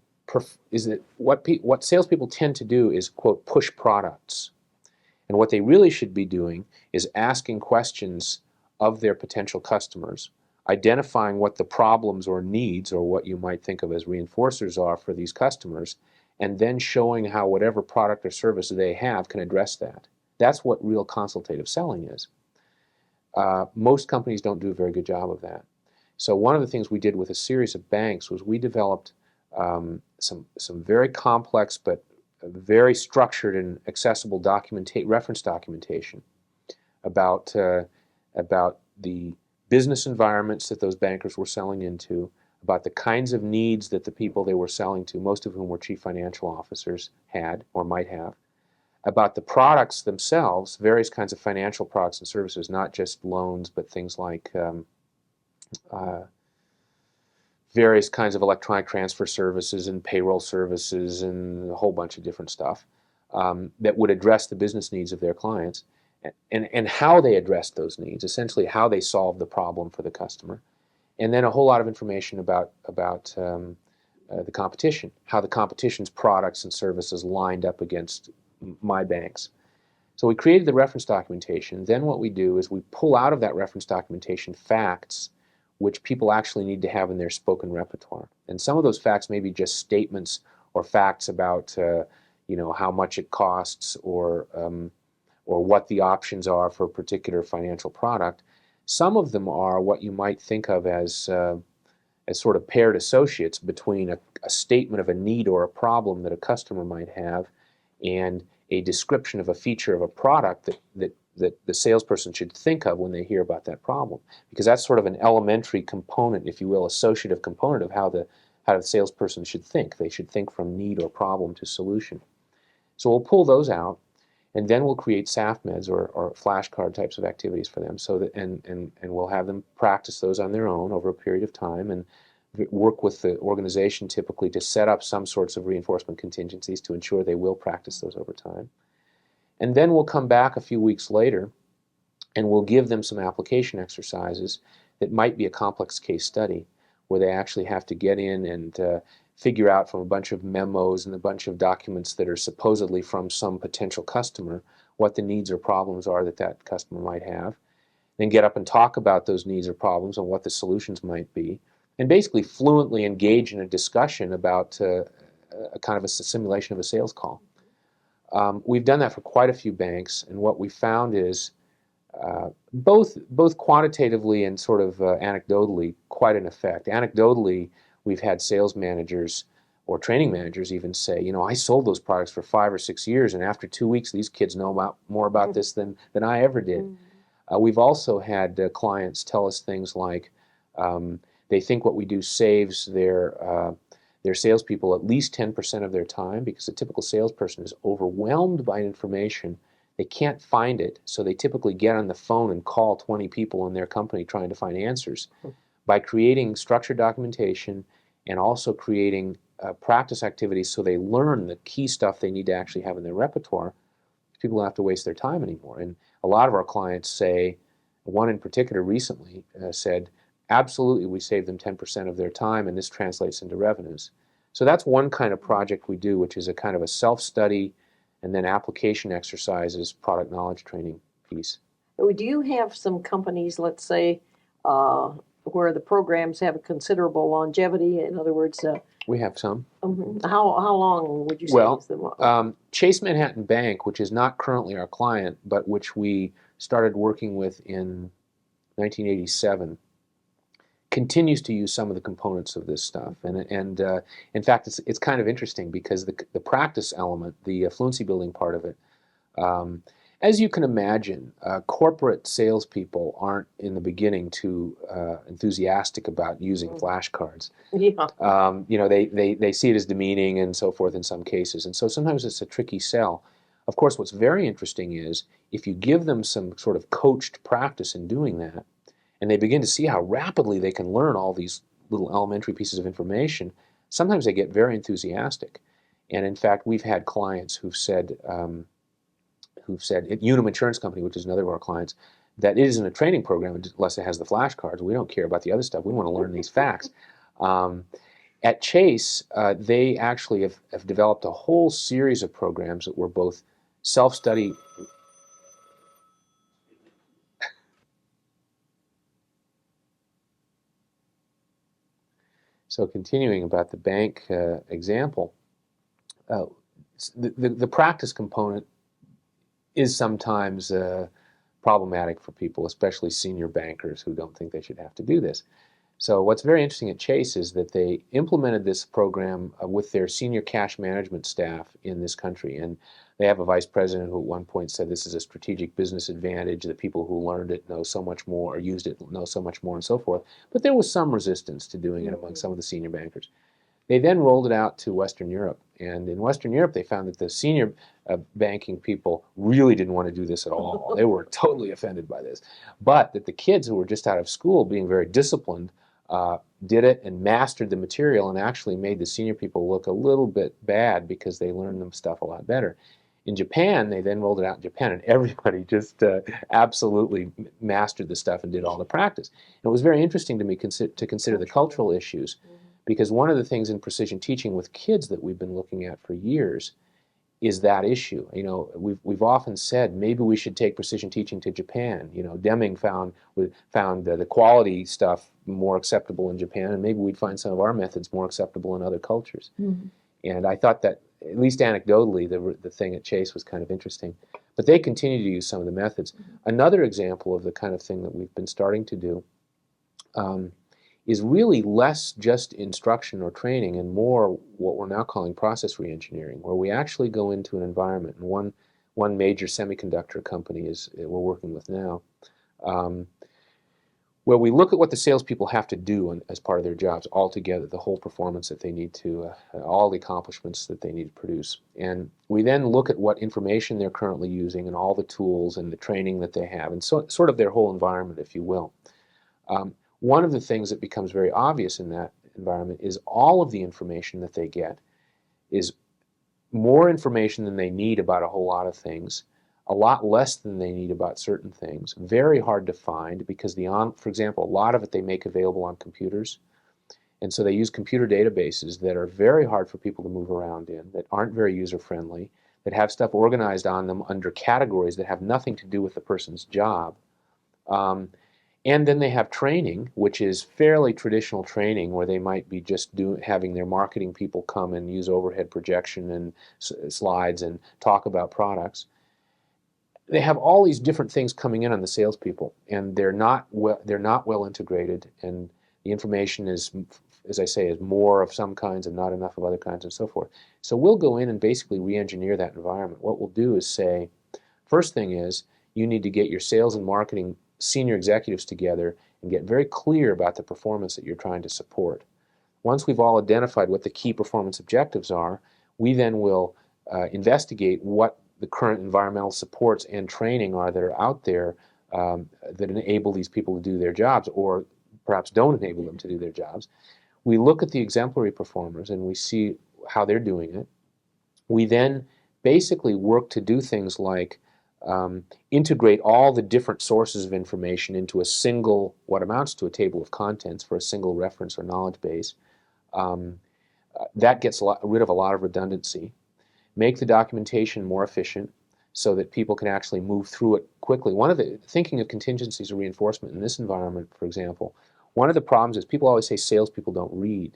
S2: what salespeople tend to do is, quote, push products. And what they really should be doing is asking questions of their potential customers, identifying what the problems or needs, or what you might think of as reinforcers, are for these customers, and then showing how whatever product or service they have can address that. That's what real consultative selling is. Most companies don't do a very good job of that. So one of the things we did with a series of banks was we developed some very complex but very structured and accessible reference documentation about the business environments that those bankers were selling into, about the kinds of needs that the people they were selling to, most of whom were chief financial officers, had or might have, about the products themselves, various kinds of financial products and services, not just loans, but things like various kinds of electronic transfer services and payroll services and a whole bunch of different stuff that would address the business needs of their clients. and how they addressed those needs, essentially how they solved the problem for the customer, and then a whole lot of information about the competition, how the competition's products and services lined up against my bank's. So we created the reference documentation. Then what we do is we pull out of that reference documentation facts which people actually need to have in their spoken repertoire. And some of those facts may be just statements or facts about how much it costs or what the options are for a particular financial product. Some of them are what you might think of as sort of paired associates between a statement of a need or a problem that a customer might have and a description of a feature of a product that the salesperson should think of when they hear about that problem. Because that's sort of an elementary component, if you will, associative component of how the salesperson should think. They should think from need or problem to solution. So we'll pull those out, and then we'll create SAFMEDs or flashcard types of activities for them, so that and we'll have them practice those on their own over a period of time, and work with the organization typically to set up some sorts of reinforcement contingencies to ensure they will practice those over time. And then we'll come back a few weeks later and we'll give them some application exercises that might be a complex case study where they actually have to get in and figure out from a bunch of memos and a bunch of documents that are supposedly from some potential customer what the needs or problems are that that customer might have, then get up and talk about those needs or problems and what the solutions might be, and basically fluently engage in a discussion about a kind of a simulation of a sales call. We've done that for quite a few banks, and what we found is both quantitatively and sort of anecdotally quite an effect. Anecdotally, we've had sales managers or training managers even say, I sold those products for 5 or 6 years, and after 2 weeks, these kids know more about this than I ever did. We've also had clients tell us things like they think what we do saves their salespeople at least 10% of their time, because a typical salesperson is overwhelmed by information. They can't find it, so they typically get on the phone and call 20 people in their company trying to find answers. By creating structured documentation and also creating practice activities so they learn the key stuff they need to actually have in their repertoire, people don't have to waste their time anymore. And a lot of our clients say, one in particular recently said, absolutely, we save them 10% of their time, and this translates into revenues. So that's one kind of project we do, which is a kind of a self-study and then application exercises, product knowledge training piece.
S1: Do you have some companies, let's say, where the programs have a considerable longevity? In other words,
S2: we have some.
S1: How long would you say?
S2: Well, Chase Manhattan Bank, which is not currently our client, but which we started working with in 1987, continues to use some of the components of this stuff, and in fact, it's kind of interesting because the practice element, the fluency building part of it, as you can imagine, corporate salespeople aren't in the beginning too enthusiastic about using flashcards. Yeah. They see it as demeaning and so forth in some cases, and so sometimes it's a tricky sell. Of course, what's very interesting is if you give them some sort of coached practice in doing that, and they begin to see how rapidly they can learn all these little elementary pieces of information, sometimes they get very enthusiastic. And in fact, we've had clients who've said at Unum Insurance Company, which is another of our clients, that it isn't a training program unless it has the flashcards. We don't care about the other stuff. We want to learn these facts. At Chase, they actually have developed a whole series of programs that were both self-study. So continuing about the bank example, the practice component is sometimes problematic for people, especially senior bankers who don't think they should have to do this. So what's very interesting at Chase is that they implemented this program with their senior cash management staff in this country, and they have a vice president who at one point said this is a strategic business advantage, that people who learned it know so much more, or used it know so much more, and so forth. But there was some resistance to doing it among some of the senior bankers. They then rolled it out to Western Europe, and in Western Europe they found that the senior banking people really didn't want to do this at all. They were totally offended by this. But that the kids who were just out of school, being very disciplined, did it and mastered the material and actually made the senior people look a little bit bad because they learned them stuff a lot better. In Japan, they then rolled it out in Japan, and everybody just absolutely mastered the stuff and did all the practice. And it was very interesting to me to consider the cultural issues, because one of the things in precision teaching with kids that we've been looking at for years is that issue. You know, we've often said maybe we should take precision teaching to Japan. You know, Deming found the quality stuff more acceptable in Japan, and maybe we'd find some of our methods more acceptable in other cultures. Mm-hmm. And I thought that, at least anecdotally, the thing at Chase was kind of interesting. But they continue to use some of the methods. Mm-hmm. Another example of the kind of thing that we've been starting to do is really less just instruction or training and more what we're now calling process reengineering, where we actually go into an environment. And one major semiconductor company we're working with now, where we look at what the salespeople have to do as part of their jobs altogether, the whole performance that they need to, all the accomplishments that they need to produce. And we then look at what information they're currently using and all the tools and the training that they have, and so, sort of their whole environment, if you will. One of the things that becomes very obvious in that environment is all of the information that they get is more information than they need about a whole lot of things, a lot less than they need about certain things, very hard to find because for example, a lot of it they make available on computers. And so they use computer databases that are very hard for people to move around in, that aren't very user-friendly, that have stuff organized on them under categories that have nothing to do with the person's job. And then they have training, which is fairly traditional training, where they might be just having their marketing people come and use overhead projection and slides and talk about products. They have all these different things coming in on the salespeople, and they're not well integrated, and the information is, as I say, is more of some kinds and not enough of other kinds and so forth. So we'll go in and basically re-engineer that environment. What we'll do is say, first thing is, you need to get your sales and marketing senior executives together and get very clear about the performance that you're trying to support. Once we've all identified what the key performance objectives are, we then will investigate what the current environmental supports and training are that are out there that enable these people to do their jobs, or perhaps don't enable them to do their jobs. We look at the exemplary performers and we see how they're doing it. We then basically work to do things like integrate all the different sources of information into a single, what amounts to a table of contents for a single reference or knowledge base. That gets rid of a lot of redundancy. Make the documentation more efficient so that people can actually move through it quickly. Thinking of contingencies or reinforcement in this environment, for example, one of the problems is people always say salespeople don't read.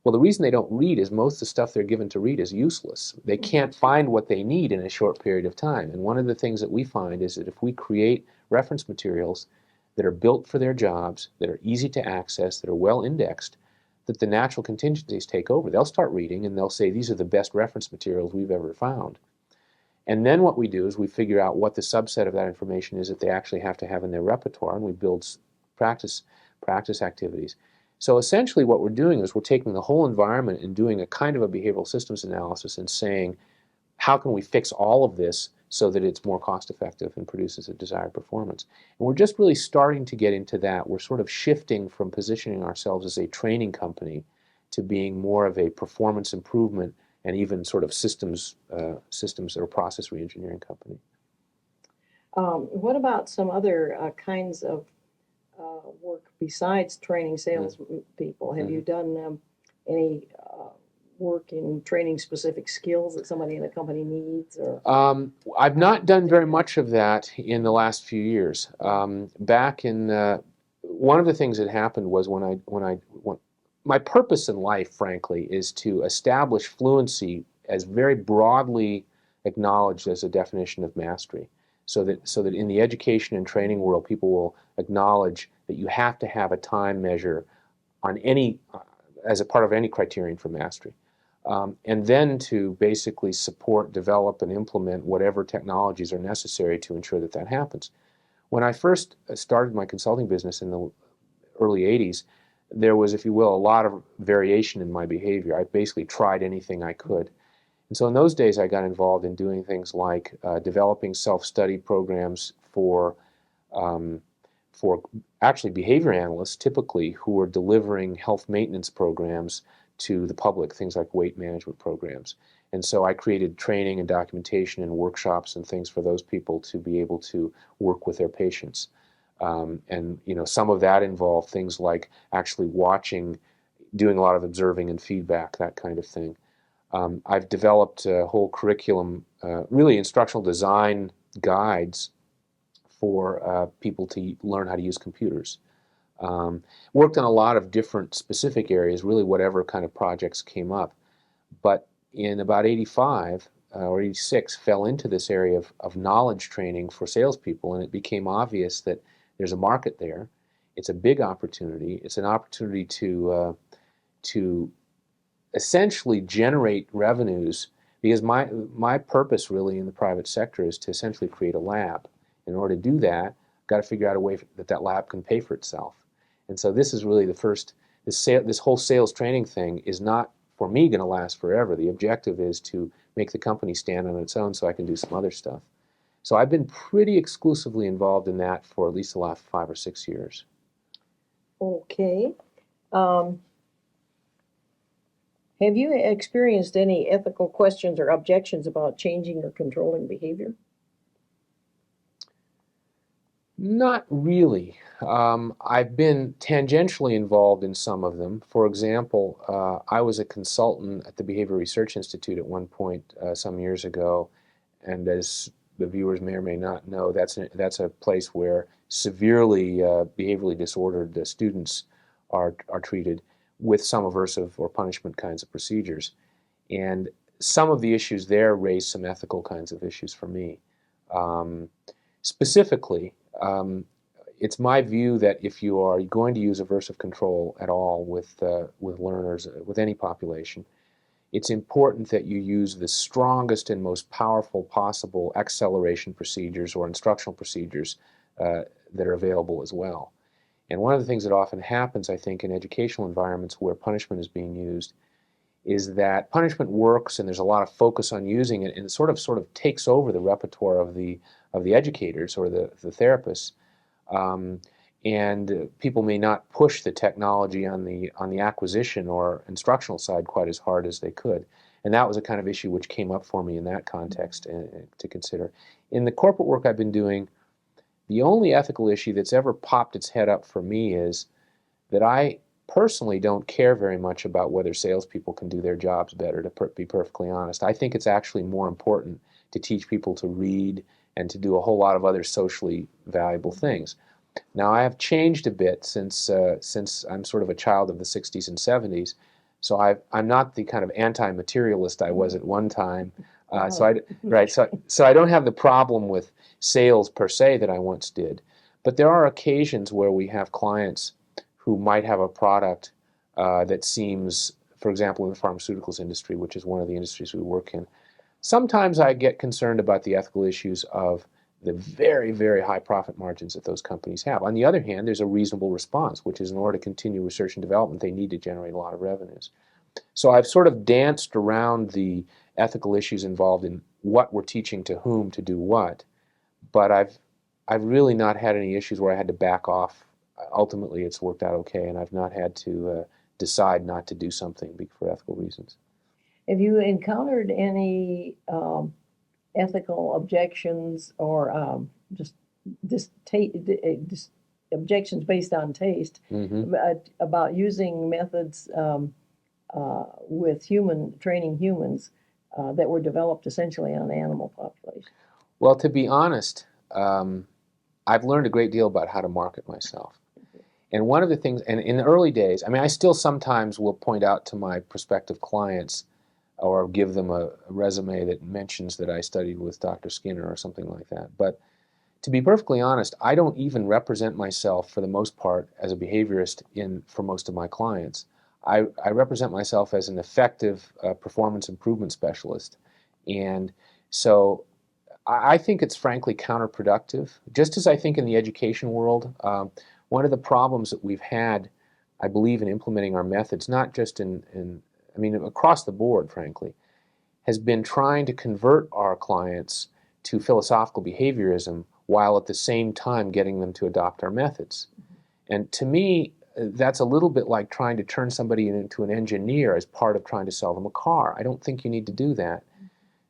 S2: Well, the reason they don't read is most of the stuff they're given to read is useless. They can't find what they need in a short period of time. And one of the things that we find is that if we create reference materials that are built for their jobs, that are easy to access, that are well indexed, that the natural contingencies take over. They'll start reading and they'll say, these are the best reference materials we've ever found. And then what we do is we figure out what the subset of that information is that they actually have to have in their repertoire, and we build practice activities. So essentially what we're doing is we're taking the whole environment and doing a kind of a behavioral systems analysis and saying, how can we fix all of this so that it's more cost effective and produces a desired performance? And we're just really starting to get into that. We're sort of shifting from positioning ourselves as a training company to being more of a performance improvement and even sort of systems or process reengineering company.
S1: What about some other kinds of work besides training sales people? Have you done any work in training specific skills that somebody in a company needs? Or
S2: I've not done very much of that in the last few years. Back in one of the things that happened was when my purpose in life, frankly, is to establish fluency as very broadly acknowledged as a definition of mastery. So that in the education and training world, people will acknowledge that you have to have a time measure on as a part of any criterion for mastery. And then to basically support, develop, and implement whatever technologies are necessary to ensure that that happens. When I first started my consulting business in the early 80s, there was, if you will, a lot of variation in my behavior. I basically tried anything I could. And so in those days, I got involved in doing things like developing self-study programs for actually behavior analysts, typically, who were delivering health maintenance programs to the public, things like weight management programs. And so I created training and documentation and workshops and things for those people to be able to work with their patients. And some of that involved things like actually watching, doing a lot of observing and feedback, that kind of thing. I've developed a whole curriculum, really instructional design guides for people to learn how to use computers. Worked on a lot of different specific areas, really whatever kind of projects came up. But in about 85 or 86, fell into this area of knowledge training for salespeople, and it became obvious that there's a market there. It's a big opportunity. It's an opportunity to essentially generate revenues, because my purpose really in the private sector is to essentially create a lab. In order to do that, I've got to figure out a way that lab can pay for itself. And so this is really the first, this whole sales training thing is not, for me, going to last forever. The objective is to make the company stand on its own so I can do some other stuff. So I've been pretty exclusively involved in that for at least the last 5 or 6 years.
S1: Okay. Have you experienced any ethical questions or objections about changing or controlling behavior?
S2: Not really. I've been tangentially involved in some of them. For example, I was a consultant at the Behavior Research Institute at one point some years ago, and as the viewers may or may not know, that's a place where severely behaviorally disordered students are treated with some aversive or punishment kinds of procedures. And some of the issues there raise some ethical kinds of issues for me. Specifically, it's my view that if you are going to use aversive control at all with learners, with any population, it's important that you use the strongest and most powerful possible acceleration procedures or instructional procedures that are available as well. And one of the things that often happens, I think, in educational environments where punishment is being used is that punishment works and there's a lot of focus on using it, and it sort of takes over the repertoire of the educators or the therapists, and people may not push the technology on the acquisition or instructional side quite as hard as they could. And that was a kind of issue which came up for me in that context to consider. In the corporate work I've been doing, the only ethical issue that's ever popped its head up for me is that I personally don't care very much about whether salespeople can do their jobs better, to be perfectly honest. I think it's actually more important to teach people to read and to do a whole lot of other socially valuable things. Now, I have changed a bit since I'm sort of a child of the 60s and 70s, so I'm not the kind of anti-materialist I was at one time. So I don't have the problem with sales per se that I once did. But there are occasions where we have clients who might have a product that seems, for example, in the pharmaceuticals industry, which is one of the industries we work in. Sometimes I get concerned about the ethical issues of the very, very high profit margins that those companies have. On the other hand, there's a reasonable response, which is in order to continue research and development, they need to generate a lot of revenues. So I've sort of danced around the ethical issues involved in what we're teaching to whom to do what, but I've really not had any issues where I had to back off. Ultimately, it's worked out okay, and I've not had to decide not to do something for ethical reasons.
S1: Have you encountered any ethical objections or just objections based on taste about using methods with training humans that were developed essentially on animal population?
S2: Well, to be honest, I've learned a great deal about how to market myself. And one of the things, and in the early days, I mean, I still sometimes will point out to my prospective clients or give them a resume that mentions that I studied with Dr. Skinner or something like that. But to be perfectly honest, I don't even represent myself for the most part as a behaviorist for most of my clients. I represent myself as an effective performance improvement specialist. And so I think it's frankly counterproductive. Just as I think in the education world, one of the problems that we've had, I believe, in implementing our methods, not just I mean, across the board, frankly, has been trying to convert our clients to philosophical behaviorism while at the same time getting them to adopt our methods. And to me, that's a little bit like trying to turn somebody into an engineer as part of trying to sell them a car. I don't think you need to do that.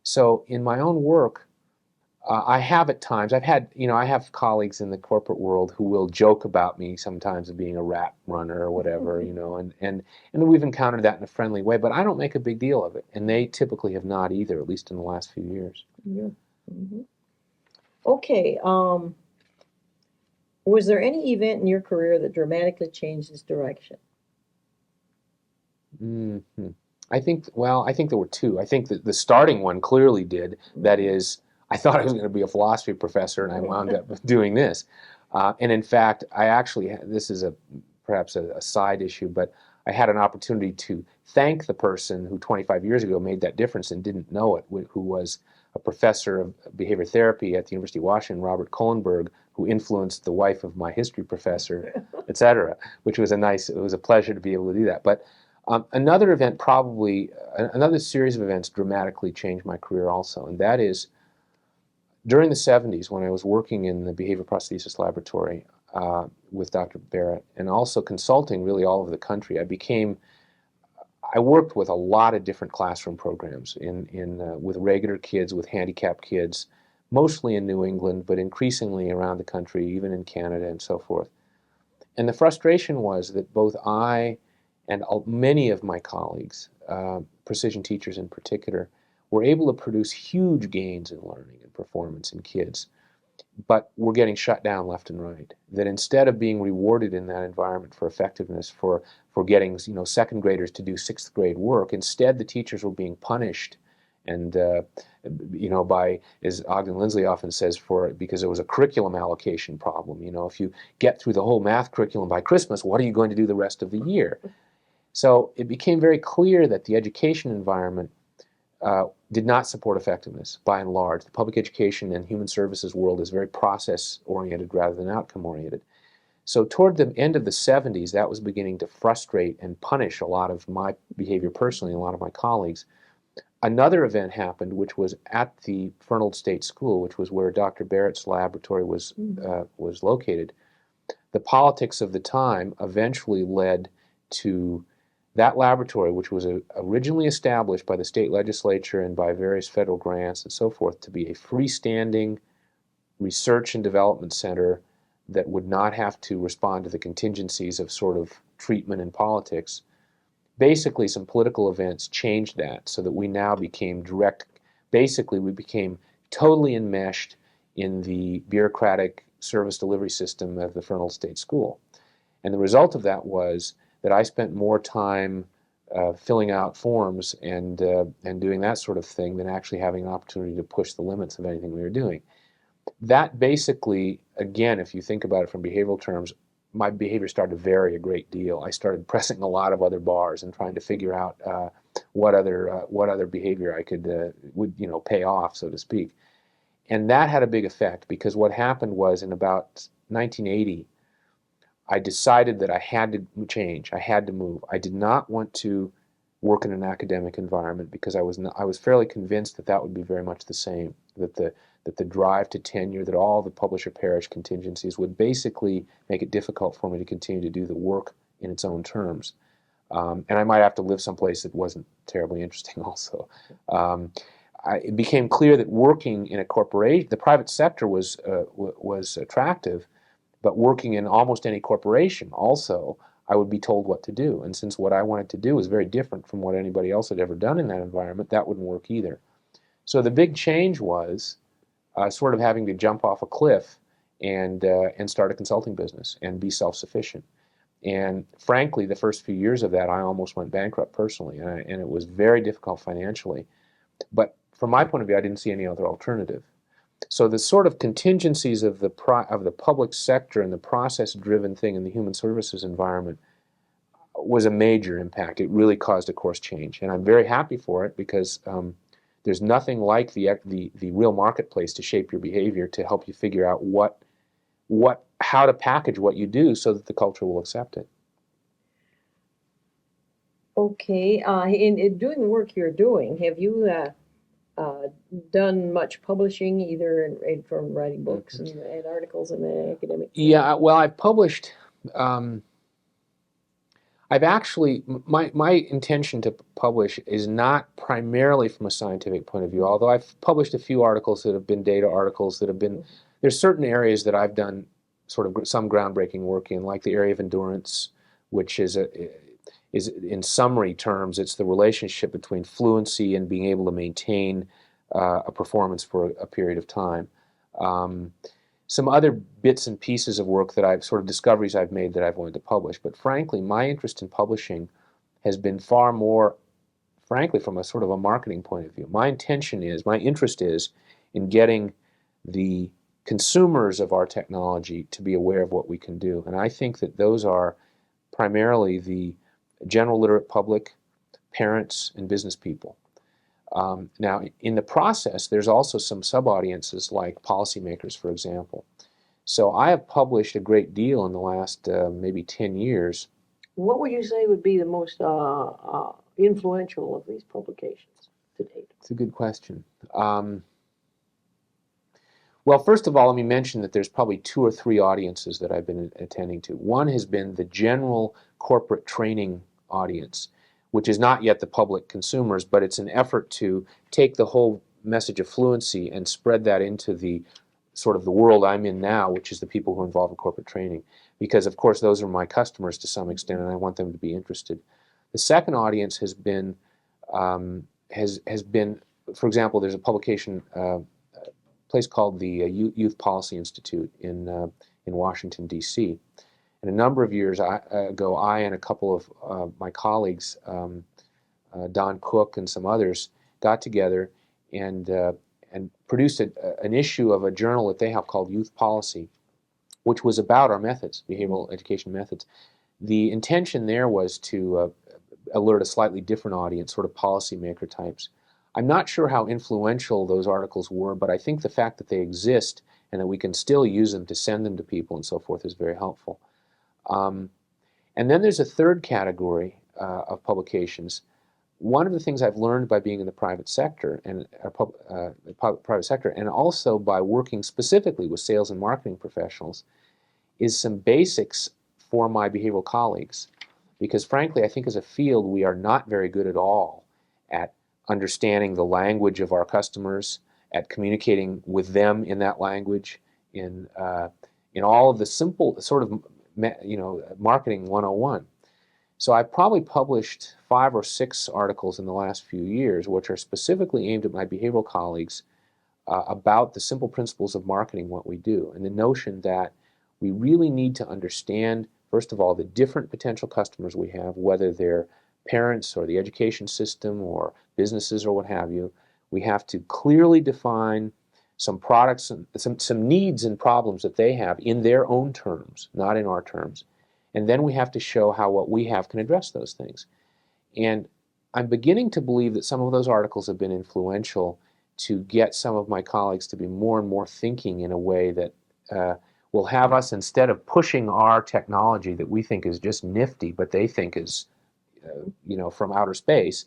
S2: So in my own work, I have at times, I have colleagues in the corporate world who will joke about me sometimes of being a rat runner or whatever, and we've encountered that in a friendly way, but I don't make a big deal of it, and they typically have not either, at least in the last few years.
S1: Yeah. Mm-hmm. Okay. Was there any event in your career that dramatically changed its direction?
S2: Mm-hmm. I think there were two. I think that the starting one clearly did. That is, I thought I was going to be a philosophy professor, and I wound up doing this. And in fact, this is perhaps a side issue, but I had an opportunity to thank the person who 25 years ago made that difference and didn't know it, who was a professor of behavior therapy at the University of Washington, Robert Kohlenberg, who influenced the wife of my history professor, et cetera, which was it was a pleasure to be able to do that. But another series of events dramatically changed my career also, and that is during the 70s when I was working in the behavior prosthesis laboratory with Dr. Barrett and also consulting really all over the country. I worked with a lot of different classroom programs with regular kids, with handicapped kids, mostly in New England, but increasingly around the country, even in Canada and so forth. And the frustration was that both I and many of my colleagues, precision teachers in particular, were able to produce huge gains in learning and performance in kids, but were getting shut down left and right. That instead of being rewarded in that environment for effectiveness, for getting second graders to do sixth grade work, instead the teachers were being punished, and by, as Ogden Lindsley often says, because it was a curriculum allocation problem. If you get through the whole math curriculum by Christmas, what are you going to do the rest of the year? So it became very clear that the education environment did not support effectiveness by and large. The public education and human services world is very process-oriented rather than outcome-oriented. So toward the end of the 70s, that was beginning to frustrate and punish a lot of my behavior personally and a lot of my colleagues. Another event happened, which was at the Fernald State School, which was where Dr. Barrett's laboratory was located. The politics of the time eventually led to that laboratory, which was originally established by the state legislature and by various federal grants and so forth to be a freestanding research and development center that would not have to respond to the contingencies of sort of treatment and politics. Basically, some political events changed that so that we now became we became totally enmeshed in the bureaucratic service delivery system of the Fernald State School. And the result of that was that I spent more time filling out forms and doing that sort of thing than actually having an opportunity to push the limits of anything we were doing. That basically, again, if you think about it from behavioral terms, my behavior started to vary a great deal. I started pressing a lot of other bars and trying to figure out what other behavior I would pay off, so to speak. And that had a big effect because what happened was in about 1980, I decided that I had to change. I had to move. I did not want to work in an academic environment because I was fairly convinced that would be very much the same. That the drive to tenure, that all the publisher parish contingencies would basically make it difficult for me to continue to do the work in its own terms. And I might have to live someplace that wasn't terribly interesting also. It became clear that working in a corporation, the private sector was attractive, but working in almost any corporation also, I would be told what to do. And since what I wanted to do was very different from what anybody else had ever done in that environment, that wouldn't work either. So the big change was sort of having to jump off a cliff and start a consulting business and be self-sufficient. And frankly, the first few years of that, I almost went bankrupt personally, and it was very difficult financially. But from my point of view, I didn't see any other alternative. So the sort of contingencies of the public sector and the process-driven thing in the human services environment was a major impact. It really caused a course change, and I'm very happy for it because there's nothing like the real marketplace to shape your behavior, to help you figure out how to package what you do so that the culture will accept it.
S1: Okay, in doing the work you're doing, have you done much publishing, either from writing books and articles in the academic field?
S2: Yeah, well, I've published I've actually, my intention to publish is not primarily from a scientific point of view, although I've published a few articles that have been data articles that have been, there's certain areas that I've done sort of some groundbreaking work in, like the area of endurance, which is in summary terms, it's the relationship between fluency and being able to maintain a performance for a period of time. Some other bits and pieces of work that I've sort of discoveries I've made that I've wanted to publish. But frankly, my interest in publishing has been far more, frankly, from a sort of a marketing point of view. My interest is in getting the consumers of our technology to be aware of what we can do. And I think that those are primarily the general literate public, parents, and business people. Now, in the process, there's also some sub-audiences like policymakers, for example. So I have published a great deal in the last maybe 10 years.
S1: What would you say would be the most influential of these publications to date?
S2: It's a good question. Well, first of all, let me mention that there's probably 2 or 3 audiences that I've been attending to. One has been the general corporate training audience, which is not yet the public consumers, but it's an effort to take the whole message of fluency and spread that into the sort of the world I'm in now, which is the people who are involved in corporate training. Because, of course, those are my customers to some extent, and I want them to be interested. The second audience has been, for example, there's a publication, place called the Youth Policy Institute in Washington, D.C. And a number of years ago, I and a couple of my colleagues, Don Cook and some others, got together and produced an issue of a journal that they have called Youth Policy, which was about our methods, behavioral education methods. The intention there was to alert a slightly different audience, sort of policymaker types. I'm not sure how influential those articles were, but I think the fact that they exist and that we can still use them to send them to people and so forth is very helpful. And then there's a third category of publications. One of the things I've learned by being in the private sector and also by working specifically with sales and marketing professionals is some basics for my behavioral colleagues. Because frankly, I think as a field, we are not very good at all at understanding the language of our customers, at communicating with them in that language, in all of the simple sort of marketing 101. So I've probably published 5 or 6 articles in the last few years which are specifically aimed at my behavioral colleagues about the simple principles of marketing, what we do, and the notion that we really need to understand, first of all, the different potential customers we have, whether they're parents or the education system or businesses or what have you. We have to clearly define some products and some needs and problems that they have in their own terms, not in our terms. And then we have to show how what we have can address those things. And I'm beginning to believe that some of those articles have been influential to get some of my colleagues to be more and more thinking in a way that will have us, instead of pushing our technology that we think is just nifty, but they think is from outer space,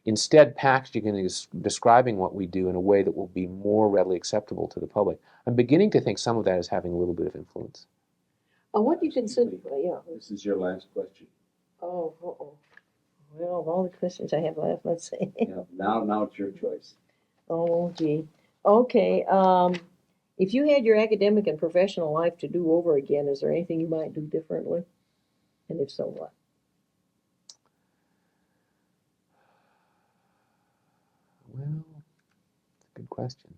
S2: instead packaging and describing what we do in a way that will be more readily acceptable to the public. I'm beginning to think some of that is having a little bit of influence.
S1: What do you consider? Yeah.
S3: This is your last question.
S1: Oh. Well, of all the questions I have left, let's see.
S3: Yeah, now it's your choice.
S1: Oh, gee. Okay. If you had your academic and professional life to do over again, is there anything you might do differently? And if so, what?
S2: Well, that's a good question.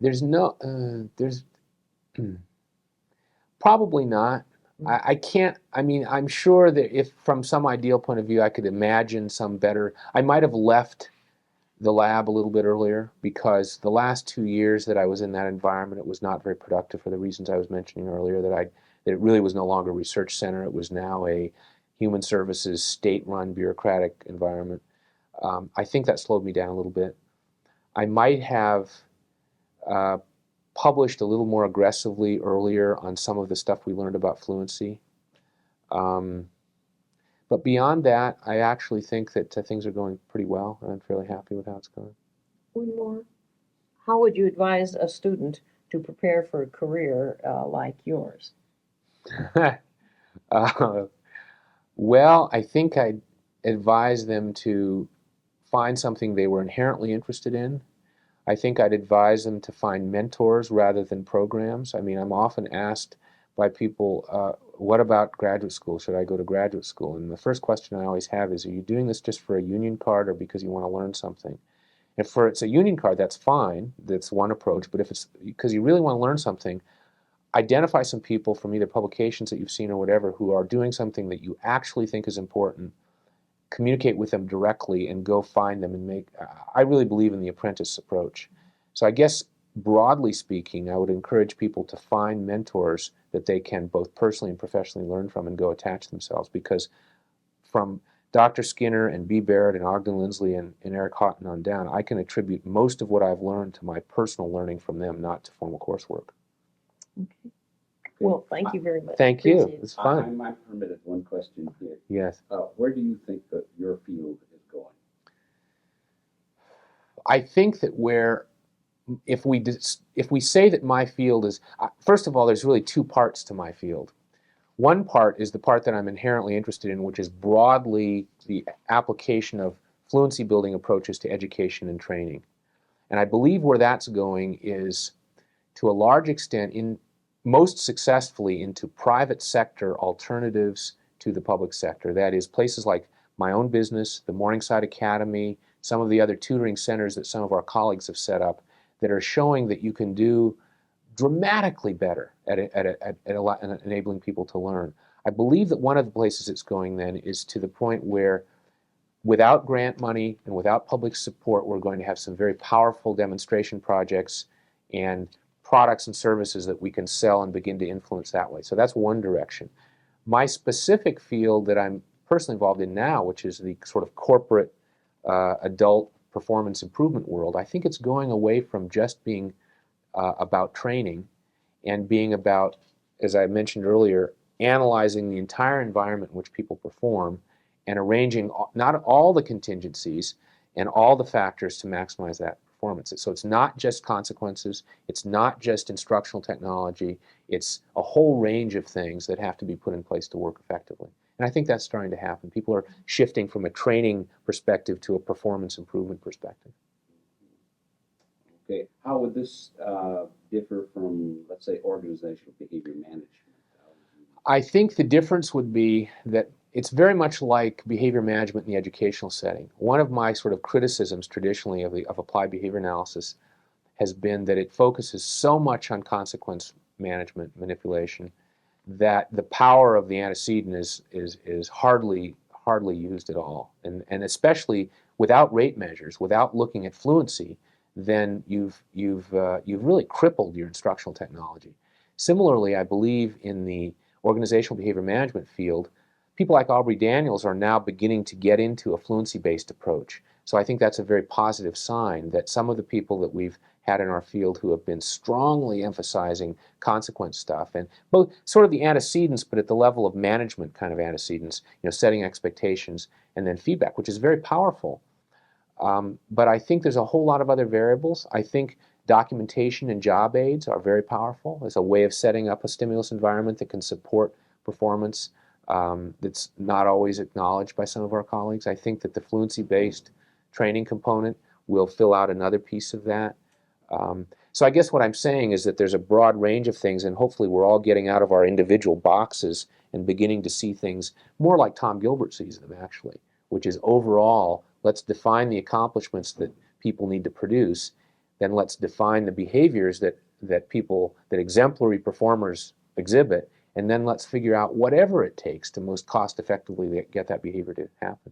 S2: There's probably not. I can't, I'm sure that if from some ideal point of view I could imagine some better, I might have left the lab a little bit earlier, because the last 2 years that I was in that environment, it was not very productive for the reasons I was mentioning earlier, that it really was no longer a research center. It was now a human services, state-run bureaucratic environment. I think that slowed me down a little bit. I might have published a little more aggressively earlier on some of the stuff we learned about fluency. But beyond that, I actually think that things are going pretty well, and I'm fairly happy with how it's going.
S1: One more. How would you advise a student to prepare for a career like yours?
S2: Well, I think I'd advise them to find something they were inherently interested in. I think I'd advise them to find mentors rather than programs. I mean, I'm often asked by people, what about graduate school? Should I go to graduate school? And the first question I always have is, are you doing this just for a union card or because you want to learn something? If it's a union card, that's fine. That's one approach. But if it's because you really want to learn something, identify some people from either publications that you've seen or whatever who are doing something that you actually think is important. Communicate with them directly and go find them and make. I really believe in the apprentice approach. So I guess broadly speaking, I would encourage people to find mentors that they can both personally and professionally learn from and go attach themselves, because from Dr. Skinner and B. Barrett and Ogden Lindsley and Eric Houghton on down, I can attribute most of what I've learned to my personal learning from them, not to formal coursework.
S1: Okay. Well, thank you very much.
S2: Thank you.
S1: Appreciate it.
S2: It's fun.
S3: I'm permitted one question here.
S2: Yes.
S3: Where do you think that your field is going?
S2: I think that if we say that my field is, first of all, there's really two parts to my field. One part is the part that I'm inherently interested in, which is broadly the application of fluency building approaches to education and training. And I believe where that's going is, to a large extent, most successfully into private sector alternatives to the public sector. That is, places like my own business, the Morningside Academy, some of the other tutoring centers that some of our colleagues have set up, that are showing that you can do dramatically better at enabling people to learn. I believe that one of the places it's going then is to the point where, without grant money and without public support, we're going to have some very powerful demonstration projects and products and services that we can sell and begin to influence that way. So that's one direction. My specific field that I'm personally involved in now, which is the sort of corporate adult performance improvement world, I think it's going away from just being about training and being about, as I mentioned earlier, analyzing the entire environment in which people perform and arranging not all the contingencies and all the factors to maximize that performance. So it's not just consequences, it's not just instructional technology, it's a whole range of things that have to be put in place to work effectively. And I think that's starting to happen. People are shifting from a training perspective to a performance improvement perspective.
S3: Okay, how would this differ from, let's say, organizational behavior management?
S2: I think the difference would be that it's very much like behavior management in the educational setting. One of my sort of criticisms traditionally of applied behavior analysis has been that it focuses so much on consequence management, manipulation, that the power of the antecedent is hardly used at all. And especially without rate measures, without looking at fluency, then you've really crippled your instructional technology. Similarly, I believe in the organizational behavior management field, people like Aubrey Daniels are now beginning to get into a fluency-based approach. So I think that's a very positive sign that some of the people that we've had in our field who have been strongly emphasizing consequence stuff, and both sort of the antecedents, but at the level of management kind of antecedents, setting expectations and then feedback, which is very powerful. But I think there's a whole lot of other variables. I think documentation and job aids are very powerful as a way of setting up a stimulus environment that can support performance that's not always acknowledged by some of our colleagues. I think that the fluency-based training component will fill out another piece of that. So I guess what I'm saying is that there's a broad range of things, and hopefully we're all getting out of our individual boxes and beginning to see things more like Tom Gilbert sees them, actually, which is overall, let's define the accomplishments that people need to produce, then let's define the behaviors that exemplary performers exhibit, and then let's figure out whatever it takes to most cost effectively get that behavior to happen.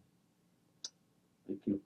S3: Thank you.